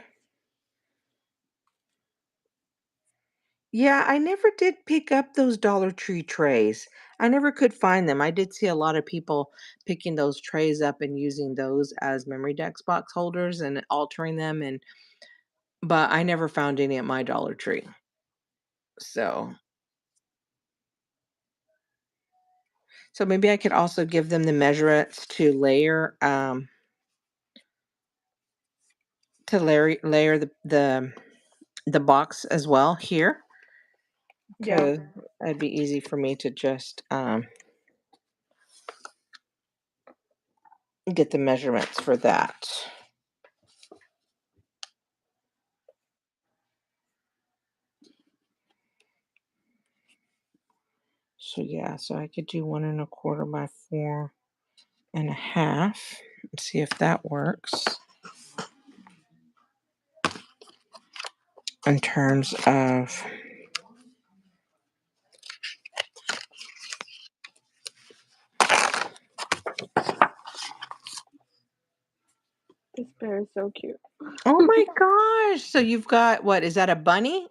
Yeah, I never did pick up those Dollar Tree trays. I never could find them. I did see a lot of people picking those trays up and using those as memory dex box holders and altering them, but I never found any at my Dollar Tree. So so maybe I could also give them the measurements to layer the box as well here, Yeah. 'cause it'd be easy for me to just get the measurements for that. So yeah, so I could do 1 1/4 by 4 1/2 and see if that works in terms of. This bear is so cute. Oh my gosh! So you've got what? Is that a bunny?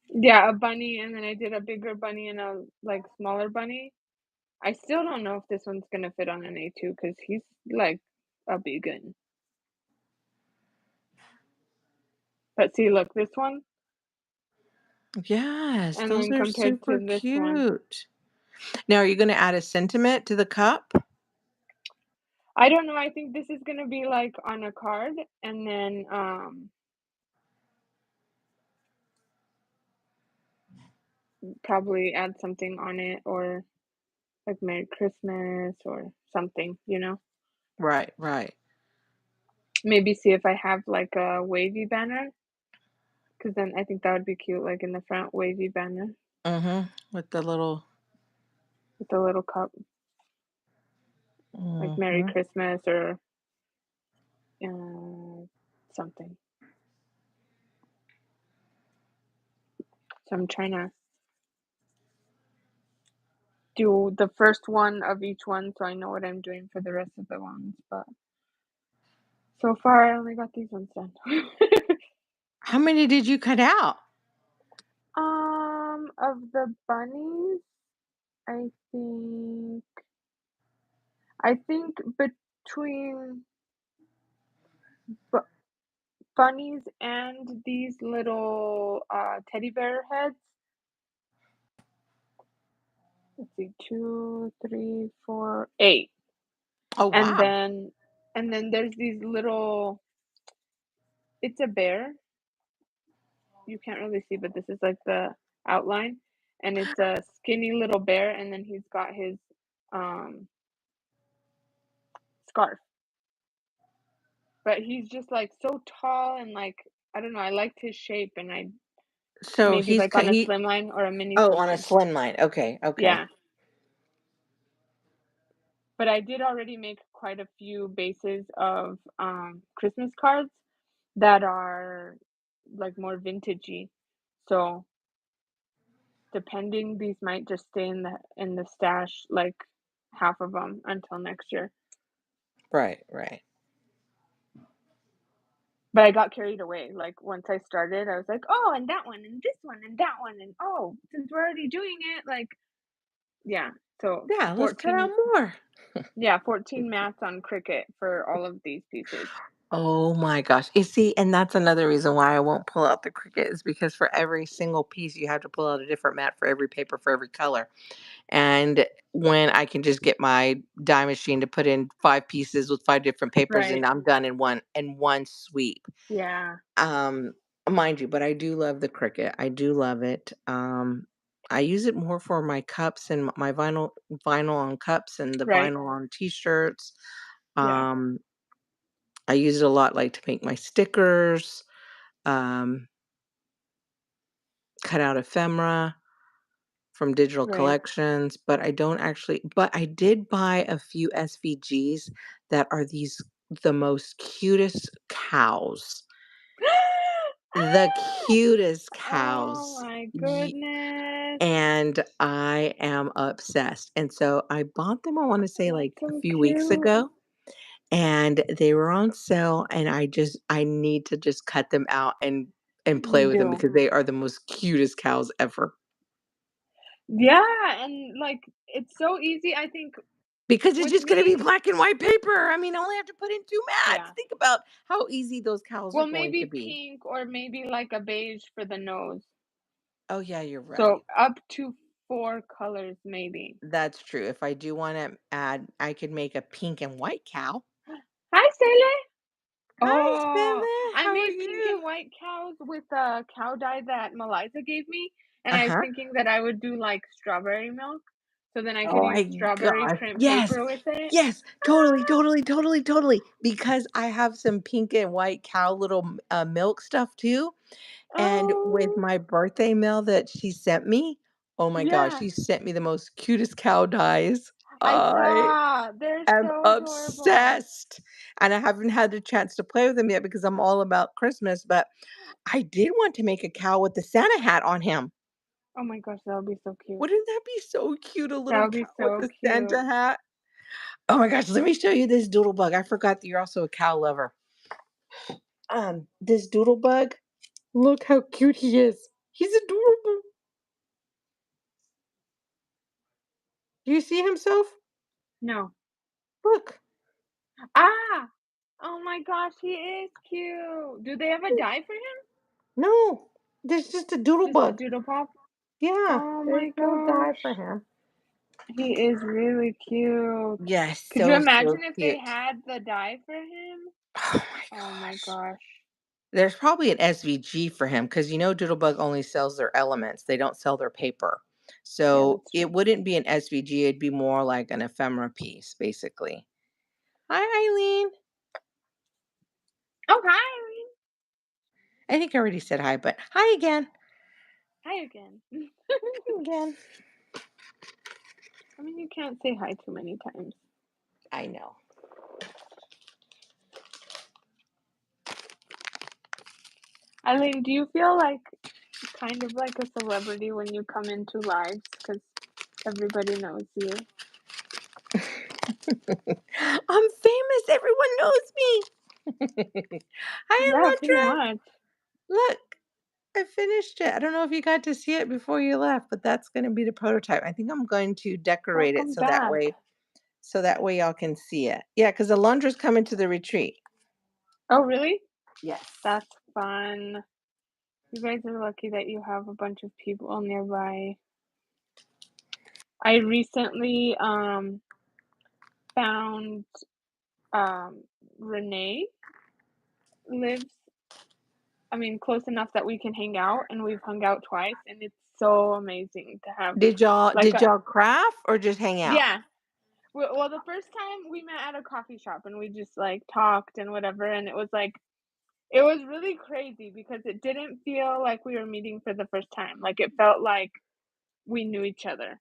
Yeah, a bunny, and then I did a bigger bunny and a, like, smaller bunny. I still don't know if this one's gonna fit on an A2 because he's, like, a bigun. But see, look, this one, Yes, and those then are compared super to this one. cute. Now, are you gonna add a sentiment to the cup? I don't know, I think this is gonna be, like, on a card, and then, probably add something on it or, like, Merry Christmas or something, you know? Right, right. Maybe see if I have, like, a wavy banner, because then I think that would be cute, like, in the front, wavy banner With the little. with a little cup, like Merry Mhm. Christmas or, uh, something. So I'm trying to do the first one of each one so I know what I'm doing for the rest of the ones, but so far I only got these ones done. How many did you cut out? Of the bunnies, I think I think between bu bunnies and these little, teddy bear heads, let's see, 2, 3, 4, 8. Oh, And wow. then and then there's these little, it's a bear. You can't really see, but this is, like, the outline, and it's a skinny little bear, and then he's got his, um, scarf. But he's just, like, so tall and, like, I don't know, I liked his shape, and I So maybe, he's like, on a he slimline or a mini Oh, on a slimline. slim line. Okay, okay. Yeah, but I did already make quite a few bases of, Christmas cards that are, like, more vintagey. So, depending, these might just stay in the stash, like, half of them until next year. Right, right. But I got carried away, like, once I started, I was like, "Oh, and that one, and this one, and that one, and, oh, since we're already doing it," like, yeah, so Yeah, let's cut out 14, more. yeah, 14 mats on Cricut for all of these pieces. Oh my gosh. You see, and that's another reason why I won't pull out the Cricut is because for every single piece, you have to pull out a different mat for every paper for every color. And when I can just get my die machine to put in 5 pieces with 5 different papers, and Right, I'm done in one sweep. yeah. Um, Mind you, but I do love the Cricut. I do love it. I use it more for my cups and my vinyl on cups and the Right. vinyl on T-shirts. Yeah. Um, I use it a lot, like, to make my stickers, um, cut out ephemera from digital Right. collections, but I don't actually but I did buy a few SVGs that are the most cutest cows. The cutest Oh cows. my Ye goodness. And I am obsessed, and so I bought them, I wanna say, That's like, a so few weeks cute. ago, and they were on sale, and I need to just cut them out and play You with them do. because they are the most cutest cows ever. Yeah, and, like, it's so easy, I think Because it's with just gonna be me black and white paper. I mean, I only have to put in 2 mats. yeah. Think about how easy those cows are Well, going to maybe be. pink or maybe, like, a beige for the nose. Oh, yeah, you're So, right. up to 4 colors, maybe. That's true. If I do wanna add I could make a pink and white cow. Hi, Sele. Hi, Oh, Stella. I How are made pink you? and white cows with the cow dye that Melissa gave me, and I was Uh-huh. thinking that I would do, like, strawberry milk, so then I could Oh use my strawberry gosh. print Yes. paper with it. Yes. Totally, Ah! totally, totally, totally. Because I have some pink and white cow little milk stuff too. And with Oh, my birthday mail that she sent me, oh my gosh, yeah, she sent me the most cutest cow dyes. I I saw. They're am so adorable. obsessed. And I haven't had the chance to play with them yet because I'm all about Christmas, but I did want to make a cow with the Santa hat on him. Oh my gosh, that would be so cute. Wouldn't that be so cute? A That little would be cow with so the Santa cute. hat? Oh my gosh, let me show you this doodle bug. I forgot that you're also a cow lover. This doodle bug, look how cute he is. He's adorable. Do you see himself? No. Look. Ah! Oh my gosh, he is cute. Do they have a dye for him? No, there's just a doodle Just a bug. doodle pop? Yeah, Oh there's my no dye for gosh. him. He is really cute. Yes, Could you so, imagine so if they cute. had the dye for him? Oh my Oh my gosh. gosh. There's probably an SVG for him because Doodlebug only sells their elements. They don't sell their paper. Yeah, So that's true. it wouldn't be an SVG, it'd be more like an ephemera piece, basically. Hi, Eileen. Oh, hi. I think I already said hi, but hi again. Hi again. Hi again. I mean, you can't say hi too many times. I know. Eileen, do you feel like kind of like a celebrity when you come into lives because everybody knows you? I'm famous. Everyone knows me. Hi, Yeah, pretty Alondra. much. Look, I finished it. I don't know if you got to see it before you left, but that's going to be the prototype. I think I'm going to decorate it Welcome back. so that way y'all can see it. Yeah, because Alondra's coming to the retreat. Oh, really? Yes. That's fun. You guys are lucky that you have a bunch of people nearby. I recently found um Renee lives close enough that we can hang out and we've hung out twice and it's so amazing to have like Did a y'all craft or just hang out? yeah. Well, the first time we met at a coffee shop and we just like talked and whatever and it was really crazy because it didn't feel like we were meeting for the first time. Like it felt like we knew each other.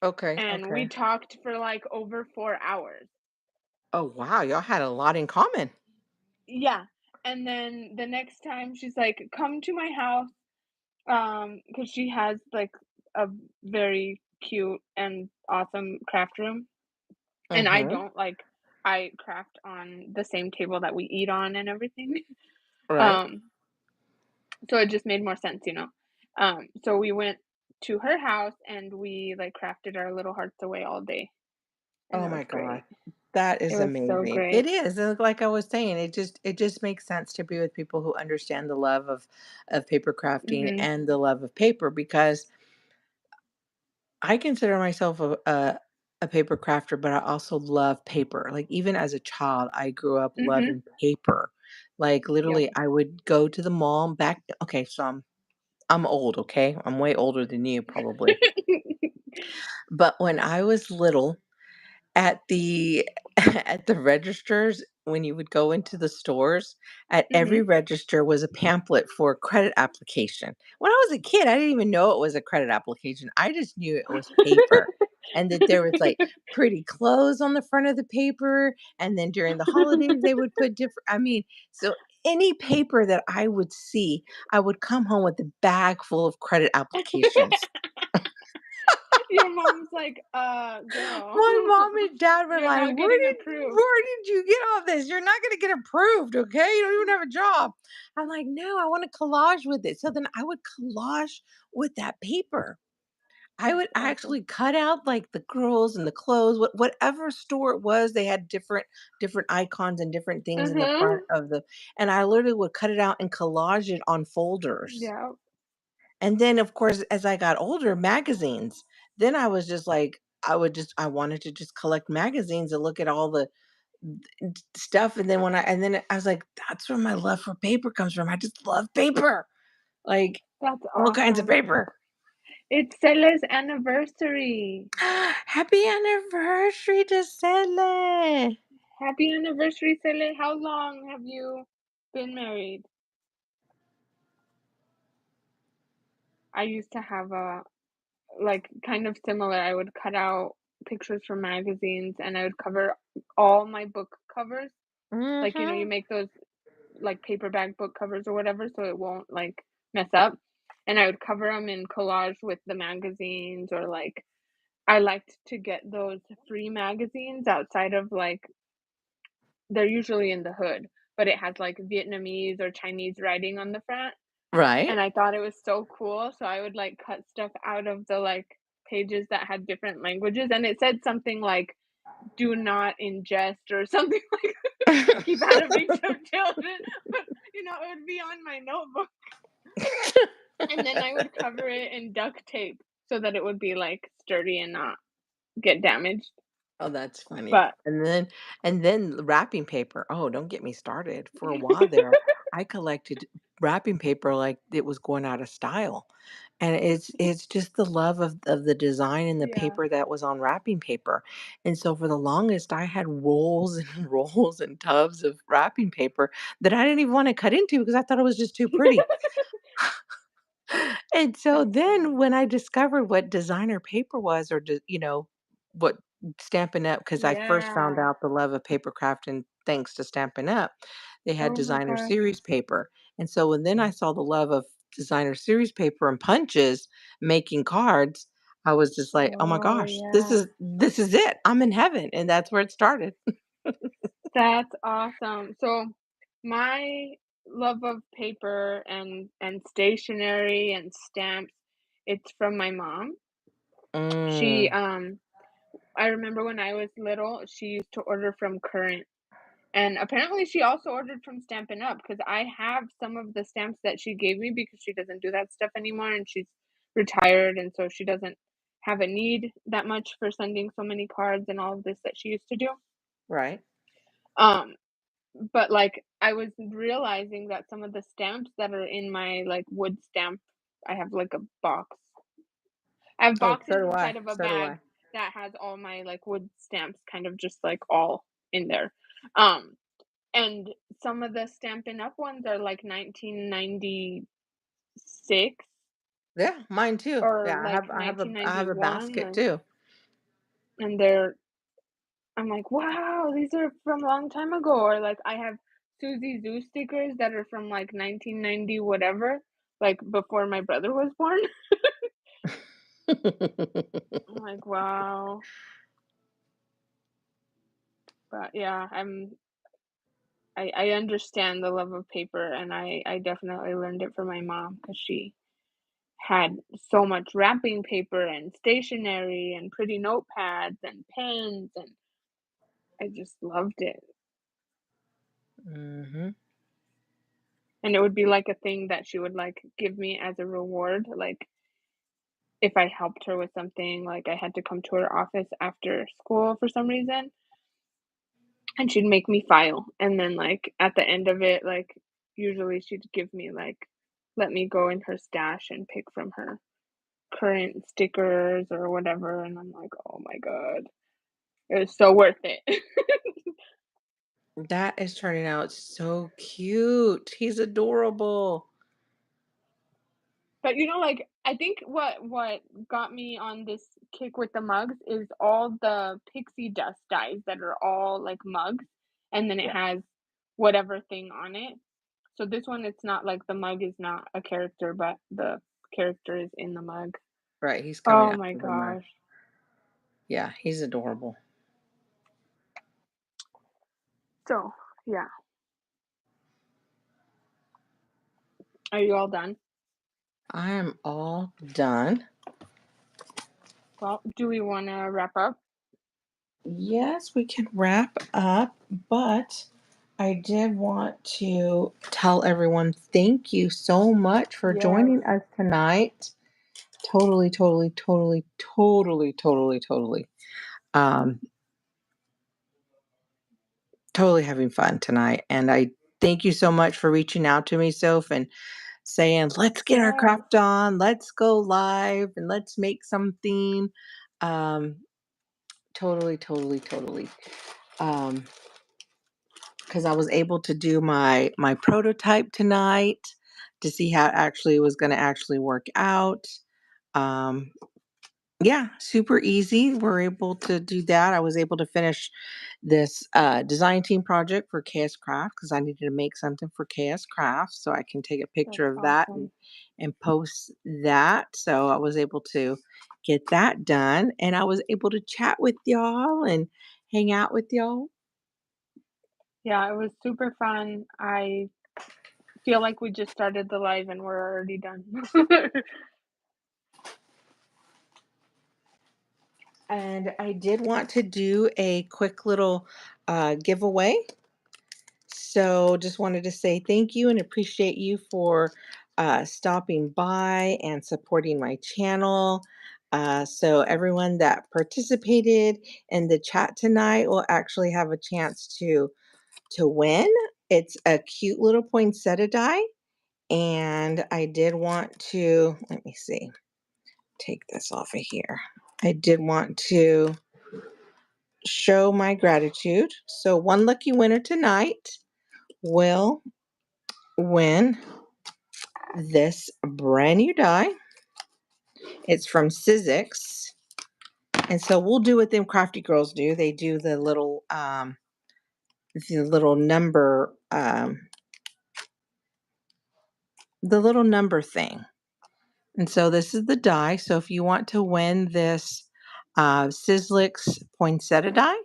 Okay, And we okay. talked for like over 4 hours. Oh wow, y'all had a lot in common. Yeah. And then the next time she's like, "Come to my house," because she has like a very cute and awesome craft room, and I Mm-hmm. don't like I craft on the same table that we eat on and everything. Right. Um, so it just made more sense, you know. So we went to her house and we like crafted our little hearts away all day, and Oh it was my God. great. That It is was so amazing. It great. is. And like I was saying, it just makes sense to be with people who understand the love of paper crafting Mhm. and the love of paper because I consider myself a paper crafter, but I also love paper. Like even as a child, I grew up Mhm. loving paper. Like Yep. literally I would go to the mall back okay, so I'm old, okay? I'm way older than you probably. But when I was little, at the at the registers, when you would go into the stores, at every Mhm. register was a pamphlet for credit application. When I was a kid, I didn't even know it was a credit application. I just knew it was paper and that there was like pretty clothes on the front of the paper. And then during the holidays, they would put different, I mean, so any paper that I would see, I would come home with a bag full of credit applications. Your mom's like, girl, My mom and dad were you're like, not getting approved." where did you get all this? You're not gonna get approved, okay? You don't even have a job." I'm like, "No, I want to collage with it." So then I would collage with that paper. I would That's awesome. actually cut out like the girls and the clothes, whatever store it was, they had different icons and different things in the front Mhm. of the, and I literally would cut it out and collage it on folders. Yeah, And then, of course, as I got older, magazines. Then I was just like, I wanted to just collect magazines and look at all the stuff. And then and then I was like, that's where my love for paper comes from. I just love paper, like that's all kinds of awesome. paper. It's Cele's anniversary. Happy anniversary to Sele. Happy anniversary, Cele. How long have you been married? I used to have a like, kind of similar, I would cut out pictures from magazines, and I would cover all my book covers. Like, you Hmm. make those, like, paperback book covers or whatever, so it won't, like, mess up, and I would cover them in collage with the magazines or, like, I liked to get those free magazines outside of, like, they're usually in the hood, but it has, like, Vietnamese or Chinese writing on the front, Right. and I thought it was so cool, so I would, like, cut stuff out of the, like, pages that had different languages, and it said something like, "Do not ingest," or something like, "Keep out of reach of children," but, it would be on my notebook, and then I would cover it in duct tape so that it would be, like, sturdy and not get damaged, Oh, that's funny. but And then the wrapping paper. Oh, don't get me started. For a while there, I collected wrapping paper like it was going out of style. And it's just the love of the design and the Yeah. paper that was on wrapping paper. And so for the longest, I had rolls and rolls and tubs of wrapping paper that I didn't even want to cut into because I thought it was just too pretty. And so That's then funny. when I discovered what designer paper was, or what Stampin' Up, because I first found Yeah. out the love of paper craft and thanks to Stampin' Up, they had Oh my designer gosh. series paper. And so when then I saw the love of designer series paper and punches making cards, I was just like, "Oh my Oh, gosh, this yeah. is this is it. I'm in heaven." And that's where it started. That's awesome. So, my love of paper and stationery and stamps, it's from my mom. She, Mm, I remember when I was little, she used to order from Current, and apparently she also ordered from Stampin' Up! Because I have some of the stamps that she gave me because she doesn't do that stuff anymore, and she's retired, and so she doesn't have a need that much for sending so many cards and all of this that she used to do. right. Um, but, like, I was realizing that some of the stamps that are in my, like, wood stamp I have, like, a box. I have Oh, so boxes do I. inside of a So do bag I. that has all my, like, wood stamps kind of just, like, all in there. Um, and some of the Stampin' Up! Ones are, like, 1996 Yeah, mine too. or, Yeah, like, I have a 1991, basket too. and they're I'm like, "Wow, these are from a long time ago," or, like, I have Suzy Zoo stickers that are from, like, 1990 whatever, like, before my brother was born. I'm like, "Wow." But, yeah, I understand the love of paper, and I definitely learned it from my mom because she had so much wrapping paper and stationery and pretty notepads and pens, and I just loved it. Mhm. And it would be like a thing that she would, like, give me as a reward, like, if I helped her with something, like, I had to come to her office after school for some reason, and she'd make me file, and then, like, at the end of it, like, usually she'd give me, like, let me go in her stash and pick from her current stickers or whatever, and I'm like, "Oh my god, it was so worth it." That is turning out so cute. He's adorable. But, like, I think what got me on this kick with the mugs is all the pixie dust dies that are all, like, mugs, and then it Yeah. has whatever thing on it. So this one, it's not like the mug is not a character, but the character is in the mug. Right, he's coming Oh out my of the mud. gosh. Yeah, he's adorable. So, yeah. Are you all done? I am all done. Well, do we wanna wrap up? Yes, we can wrap up, but I did want to tell everyone thank you so much for Yes. joining us tonight. Totally, totally, totally, totally, totally, totally. Um, totally having fun tonight. And I thank you so much for reaching out to me, Soph, and saying, let's get our Yes. craft on, let's go live and let's make something. Um, totally, totally, totally. Um, because I was able to do my prototype tonight to see how it actually was going to actually work out. Um, yeah, super easy. We're able to do that. I was able to finish this design team project for KS Craft because I needed to make something for KS Craft so I can take a That's picture of that awesome. and post that. So I was able to get that done and I was able to chat with y'all and hang out with y'all. Yeah, it was super fun. I feel like we just started the live and we're already done. And I did want to do a quick little giveaway. So just wanted to say thank you and appreciate you for stopping by and supporting my channel. So everyone that participated in the chat tonight will actually have a chance to win. It's a cute little poinsettia die. And I did want to, let me see, take this off of here. I did want to show my gratitude. So one lucky winner tonight will win this brand new die. It's from Sizzix. And so we'll do what them crafty girls do. They do the little number the little number thing. And so this is the die. So if you want to win this Sizzlix poinsettia die,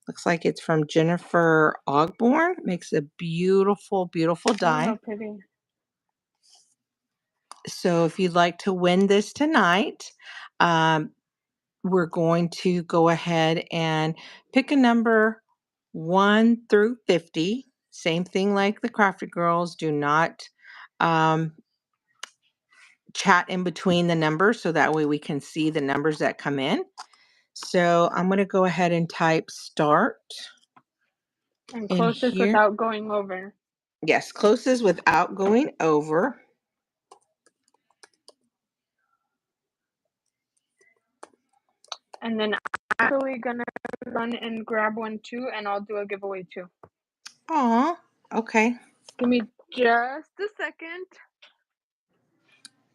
looks like it's from Jennifer Ogborn. Makes a beautiful, beautiful Oh, die. how pretty. So if you'd like to win this tonight, um, we're going to go ahead and pick a number 1 through 50. Same thing like the Crafty Girls. Do not um, chat in between the numbers so that way we can see the numbers that come in. So I'm going to go ahead and type start And in closest here. without going over. Yes, closest without going over. And then I'm actually gonna run and grab one too, and I'll do a giveaway too. Aw, okay. Give me just a second.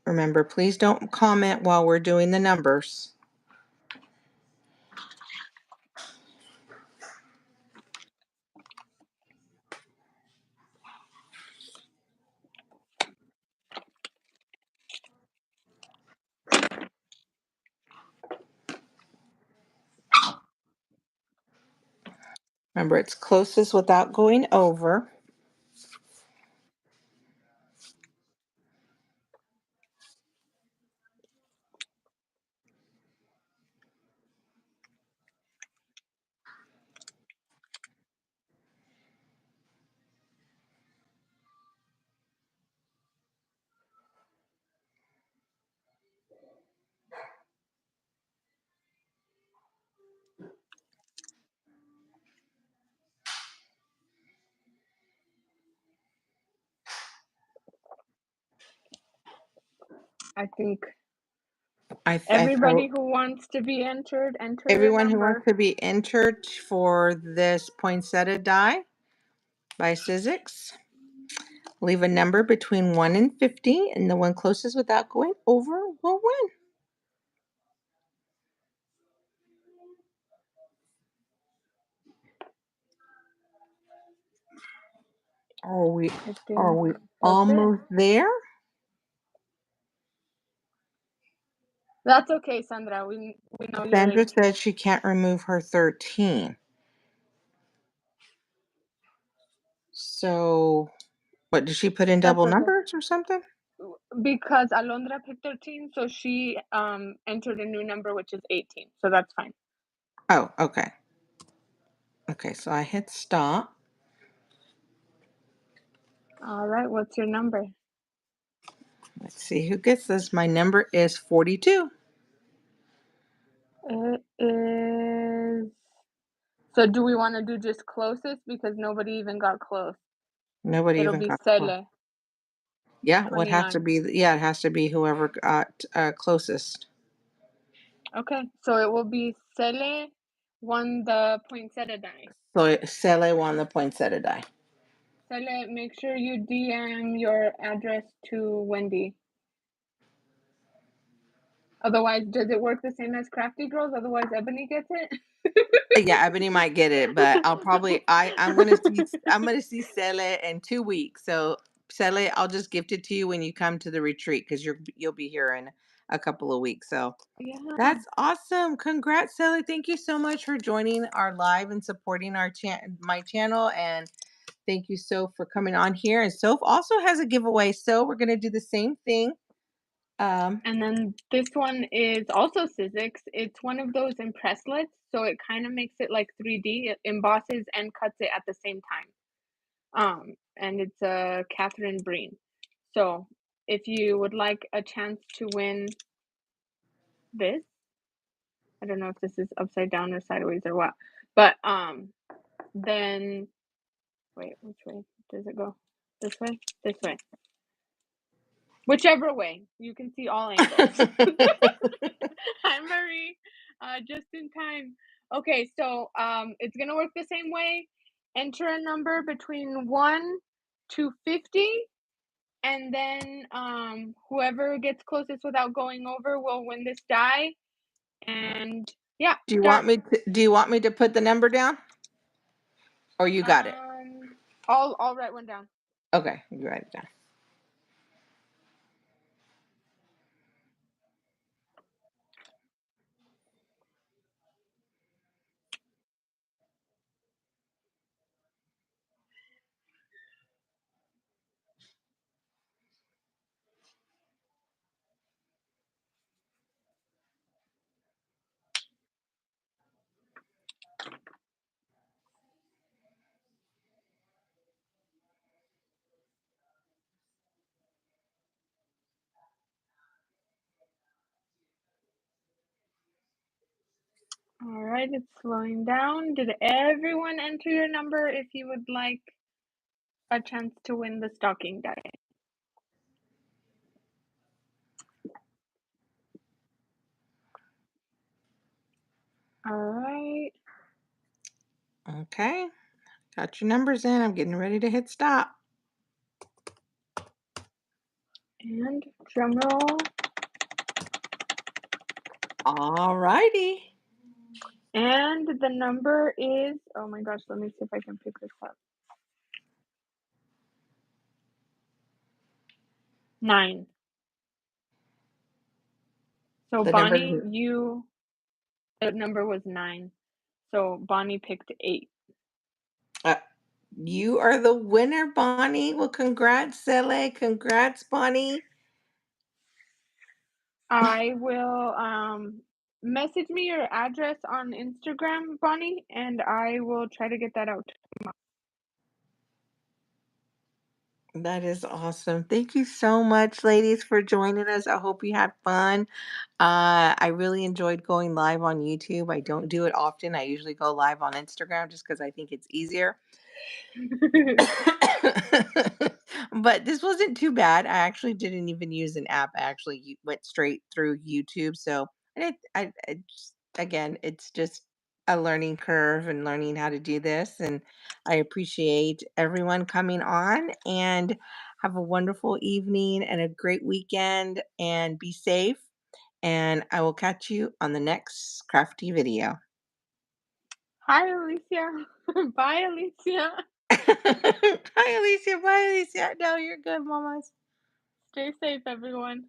Remember, please don't comment while we're doing the numbers. Remember, it's closest without going over. I think I everybody who wants to be entered, enter your everyone who wants number. to be entered for this poinsettia die by Sizzix, leave a number between 1 and 50, and the one closest without going over will win. Are we I are think we that's it. almost there? That's okay, Sandra. We know your Sandra age. said she can't remove her 13. So, what did she put in That's double okay. numbers or something? Because Alondra picked 13, so she entered a new number, which is 18. So that's fine. Oh, okay. Okay, so I hit stop. All right, what's your number? Let's see who gets this. My number is 42. It is. So do we want to do just closest because nobody even got close? Nobody It'll even be got close. Cele, Yeah, what has to 29. be? Yeah, it has to be whoever got closest. Okay, so it will be Cele won the poinsettia die. So Sele won the poinsettia die. Cele, make sure you DM your address to Wendy. Otherwise, does it work the same as Crafty Girls? Otherwise, Ebony gets it. Yeah, Ebony might get it, but I'm gonna see Sele in 2 weeks. So Sele, I'll just gift it to you when you come to the retreat because you'll be here in a couple of weeks. So Yeah. that's awesome. Congrats, Sally. Thank you so much for joining our live and supporting my channel. And thank you, Soph, for coming on here. And Soph also has a giveaway. So we're going to do the same thing. And then this one is also Sizzix. It's one of those impresslets, so it kind of makes it like 3D. It embosses and cuts it at the same time. And it's a Catherine Breen. So if you would like a chance to win this, I don't know if this is upside down or sideways or what, but then wait, which way does it go? This way? This way. Whichever way, you can see all angles. Hi, Marie. Just in time. Okay, so it's gonna work the same way. Enter a number between 1 to 50, and then whoever gets closest without going over will win this die. And yeah, start. Do you want me to put the number down? Or you got it? I'll write one down. Okay, you write it down. All right, it's slowing down. Did everyone enter your number if you would like a chance to win the stocking die? All right. Okay. Got your numbers in. I'm getting ready to hit stop. And drum roll. All righty. And the number is, oh my gosh, let me see if I can pick this up. 9. So The Bonnie, number the number was 9. So Bonnie picked 8. uh, you are the winner, Bonnie. Well, congrats, Sele. Congrats, Bonnie. I will message me your address on Instagram, Bonnie, and I will try to get that out. That is awesome. Thank you so much, ladies, for joining us. I hope you had fun. I really enjoyed going live on YouTube. I don't do it often. I usually go live on Instagram just because I think it's easier. But this wasn't too bad. I actually didn't even use an app. I actually went straight through YouTube. So, and again, it's just a learning curve and learning how to do this. And I appreciate everyone coming on, and have a wonderful evening and a great weekend, and be safe. And I will catch you on the next crafty video. Hi, Alicia. Bye, Alicia. Hi, Alicia. Bye, Alicia. No, you're good, mamas. Stay safe, everyone.